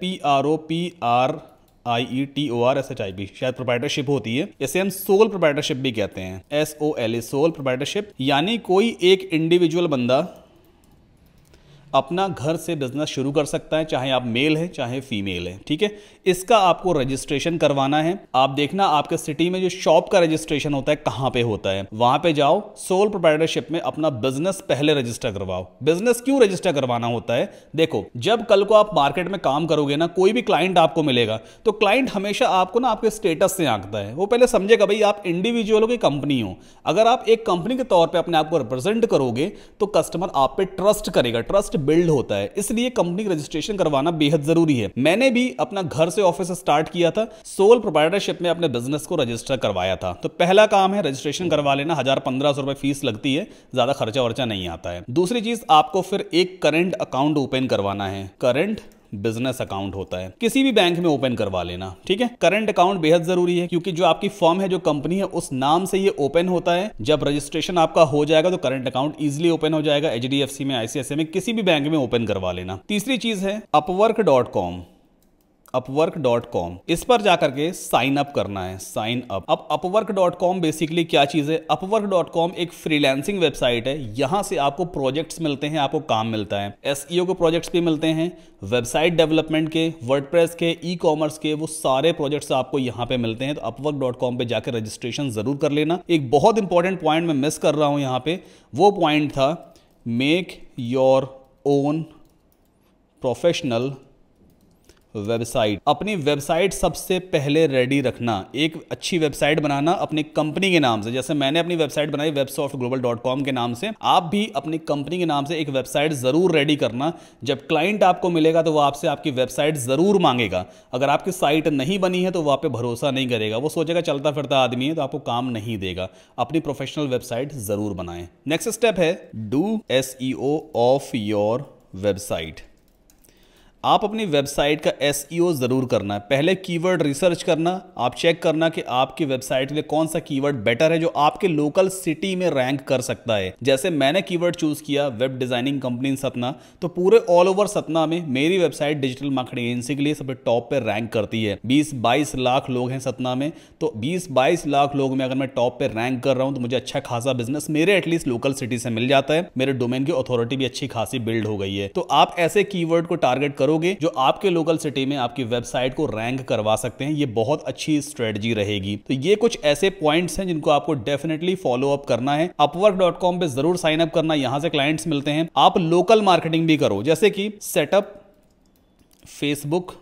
PROPRIETORSHIP, शायद प्रोप्राइटरशिप होती है। इसे हम सोल प्रोप्राइटरशिप भी कहते हैं, SOL, सोल प्रोप्राइटरशिप। यानी कोई एक इंडिविजुअल बंदा अपना घर से बिजनेस शुरू कर सकता है, चाहे आप मेल है चाहे फीमेल है, ठीक है। इसका आपको रजिस्ट्रेशन करवाना है। आप देखना आपके सिटी में जो शॉप का रजिस्ट्रेशन होता है कहां पे होता है, वहां पे जाओ, सोल प्रोप्राइटरशिप में अपना बिजनेस पहले रजिस्टर करवाओ। बिजनेस क्यों रजिस्टर करवाना होता है, देखो जब कल को आप मार्केट में काम करोगे ना, कोई भी क्लाइंट आपको मिलेगा, तो क्लाइंट हमेशा आपको ना आपके स्टेटस से आंकता है। वो पहले समझेगा भाई आप इंडिविजुअल हो कि कंपनी हो। अगर आप एक कंपनी के तौर पर अपने आप को रिप्रेजेंट करोगे, तो कस्टमर आप पे ट्रस्ट करेगा, ट्रस्ट बिल्ड होता है। इसलिए कंपनी रजिस्ट्रेशन करवाना बेहद जरूरी है। मैंने भी अपना घर से ऑफिस स्टार्ट किया था, सोल प्रोप्राइटरशिप में अपने बिजनेस को रजिस्टर करवाया था। तो पहला काम है रजिस्ट्रेशन करवा लेना। 1000-1500 रुपए फीस लगती है, ज्यादा खर्चा वर्चा नहीं आता है। दूसरी चीज, आपको फिर एक करंट अकाउंट ओपन करवाना है। करंट बिजनेस अकाउंट होता है, किसी भी बैंक में ओपन करवा लेना, ठीक है। करंट अकाउंट बेहद जरूरी है, क्योंकि जो आपकी फर्म है, जो कंपनी है, उस नाम से ये ओपन होता है। जब रजिस्ट्रेशन आपका हो जाएगा तो करंट अकाउंट इजीली ओपन हो जाएगा। HDFC में, ICICI में, किसी भी बैंक में ओपन करवा लेना। तीसरी चीज है upwork.com, upwork.com, इस पर जाकर के साइन अप करना है, साइन अप। अब upwork.com बेसिकली क्या चीज है, upwork.com एक फ्रीलांसिंग वेबसाइट है। यहां से आपको प्रोजेक्ट्स मिलते हैं, आपको काम मिलता है। SEO के प्रोजेक्ट्स भी मिलते हैं, वेबसाइट डेवलपमेंट के, वर्डप्रेस के, ई-कॉमर्स के, वो सारे प्रोजेक्ट्स आपको यहां पे मिलते हैं। तो upwork.com पे जाकर रजिस्ट्रेशन जरूर कर लेना। एक बहुत इंपॉर्टेंट पॉइंट मैं मिस कर रहा हूं यहां पे, वो पॉइंट था make your own professional website. अपनी वेबसाइट सबसे पहले रेडी रखना, एक अच्छी वेबसाइट बनाना अपनी कंपनी के नाम से। जैसे मैंने अपनी वेबसाइट बनाई websoftglobal.com के नाम से, आप भी अपनी कंपनी के नाम से एक वेबसाइट जरूर रेडी करना। जब क्लाइंट आपको मिलेगा तो वो आपसे आपकी वेबसाइट जरूर मांगेगा। अगर आपकी साइट नहीं बनी है तो वो आप पे भरोसा नहीं करेगा, वो सोचेगा चलता फिरता आदमी है तो आपको काम नहीं देगा। अपनी प्रोफेशनल वेबसाइट जरूर बनाएं। नेक्स्ट स्टेप है do SEO of your website. आप अपनी वेबसाइट का SEO जरूर करना है। पहले कीवर्ड रिसर्च करना, आप चेक करना कि आपकी वेबसाइट के लिए कौन सा कीवर्ड बेटर है जो आपके लोकल सिटी में रैंक कर सकता है। जैसे मैंने कीवर्ड चूज किया वेब डिजाइनिंग कंपनी इन सतना, तो पूरे ऑल ओवर सतना में मेरी वेबसाइट डिजिटल मार्केटिंग एजेंसी के लिए सबसे टॉप पे रैंक करती है। 20-22 लाख लोग हैं सतना में, तो 20-22 लाख लोग में अगर मैं टॉप पे रैंक कर रहा हूं तो मुझे अच्छा खासा बिजनेस मेरे एटलीस्ट लोकल सिटी से मिल जाता है। मेरे डोमेन की अथॉरिटी भी अच्छी खासी बिल्ड हो गई है। तो आप ऐसे कीवर्ड को टारगेट करो जो आपके लोकल सिटी में आपकी वेबसाइट को रैंक करवा सकते हैं। ये बहुत अच्छी स्ट्रेटजी रहेगी। तो ये कुछ ऐसे पॉइंट्स हैं जिनको आपको डेफिनेटली फॉलो अप करना है। upwork.com पे जरूर साइन अप करना, यहां से क्लाइंट्स मिलते हैं। आप लोकल मार्केटिंग भी करो, जैसे कि सेटअप फेसबुक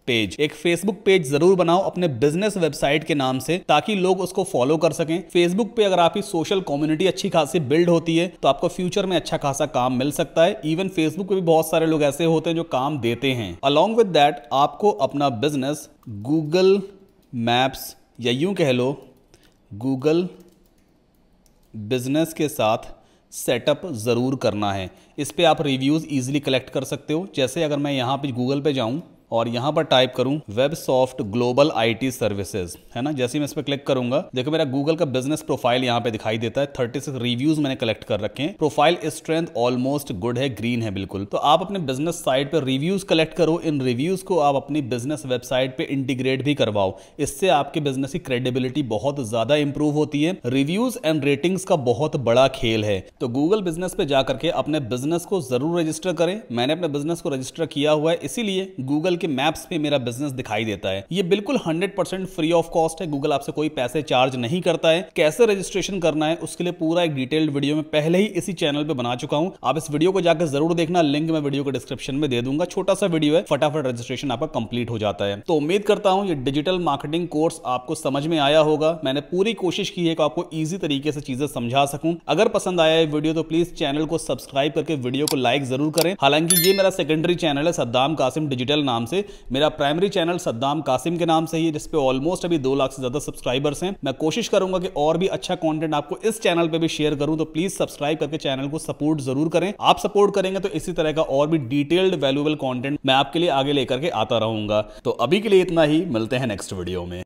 पेज। एक फेसबुक पेज जरूर बनाओ अपने बिजनेस वेबसाइट के नाम से, ताकि लोग उसको फॉलो कर सकें। फेसबुक पे अगर आपकी सोशल कम्युनिटी अच्छी खासी बिल्ड होती है तो आपको फ्यूचर में अच्छा खासा काम मिल सकता है। इवन फेसबुक पे भी बहुत सारे लोग ऐसे होते हैं जो काम देते हैं। अलॉन्ग विद दैट आपको अपना बिजनेस गूगल मैप्स या यूं कह लो गूगल बिजनेस के साथ सेटअप जरूर करना है। इस पे आप रिव्यूज इजीली कलेक्ट कर सकते हो। जैसे अगर मैं यहां पे गूगल पे जाऊं और यहां पर टाइप करूं वेबसॉफ्ट ग्लोबल IT सर्विसेज, है ना, जैसे मैं इस पर क्लिक करूंगा देखो मेरा गूगल का बिजनेस प्रोफाइल यहां पे दिखाई देता है। 36 रिव्यूज मैंने कलेक्ट कर रखे हैं। प्रोफाइल स्ट्रेंथ ऑलमोस्ट गुड है, ग्रीन है बिल्कुल। तो आप अपने बिजनेस साइट पर रिव्यूज कलेक्ट करो। इन रिव्यूज को आप अपनी बिजनेस वेबसाइट पे इंटीग्रेट भी करवाओ। इससे आपके बिजनेस की क्रेडिबिलिटी बहुत ज्यादा इंप्रूव होती है। रिव्यूज एंड रेटिंग्स का बहुत बड़ा खेल है। तो गूगल बिजनेस पे जाकर के अपने बिजनेस को जरूर रजिस्टर करें। मैंने अपने बिजनेस को रजिस्टर किया हुआ है, इसीलिए गूगल के मैप्स पे मेरा बिजनेस दिखाई देता है। ये बिल्कुल 100% फ्री ऑफ कॉस्ट है। गूगल आपसे कोई पैसे चार्ज नहीं करता है। कैसे रजिस्ट्रेशन करना है उसके लिए पूरा एक डिटेल्ड वीडियो में पहले ही इसी चैनल पे बना चुका हूं। आप इस वीडियो को जाकर जरूर देखना, लिंक मैं वीडियो को डिस्क्रिप्शन में दे दूंगा। छोटा सा वीडियो है, फटाफट रजिस्ट्रेशन आपका कंप्लीट हो जाता है। तो उम्मीद करता हूं ये डिजिटल मार्केटिंग कोर्स आपको समझ में आया होगा। मैंने पूरी कोशिश की है कि आपको ईजी तरीके से चीजें समझा सकूं। अगर पसंद आया है वीडियो तो प्लीज चैनल को सब्सक्राइब करके वीडियो को लाइक जरूर करें। हालांकि ये मेरा सेकेंडरी चैनल है सद्दाम कासिम डिजिटल नाम से। मेरा प्राइमरी चैनल सद्दाम कासिम के नाम से ही है, जिसपे ऑलमोस्ट अभी 2 लाख से ज्यादा सब्सक्राइबर्स हैं। मैं कोशिश करूंगा कि और भी अच्छा कंटेंट आपको इस चैनल पे भी शेयर करूं, तो प्लीज सब्सक्राइब करके चैनल को सपोर्ट जरूर करें। आप सपोर्ट करेंगे तो इसी तरह का और भी डिटेल्ड वैल्यूएबल कंटेंट मैं आपके लिए आगे लेकर के आता रहूंगा। तो अभी के लिए इतना ही, मिलते हैं नेक्स्ट वीडियो में।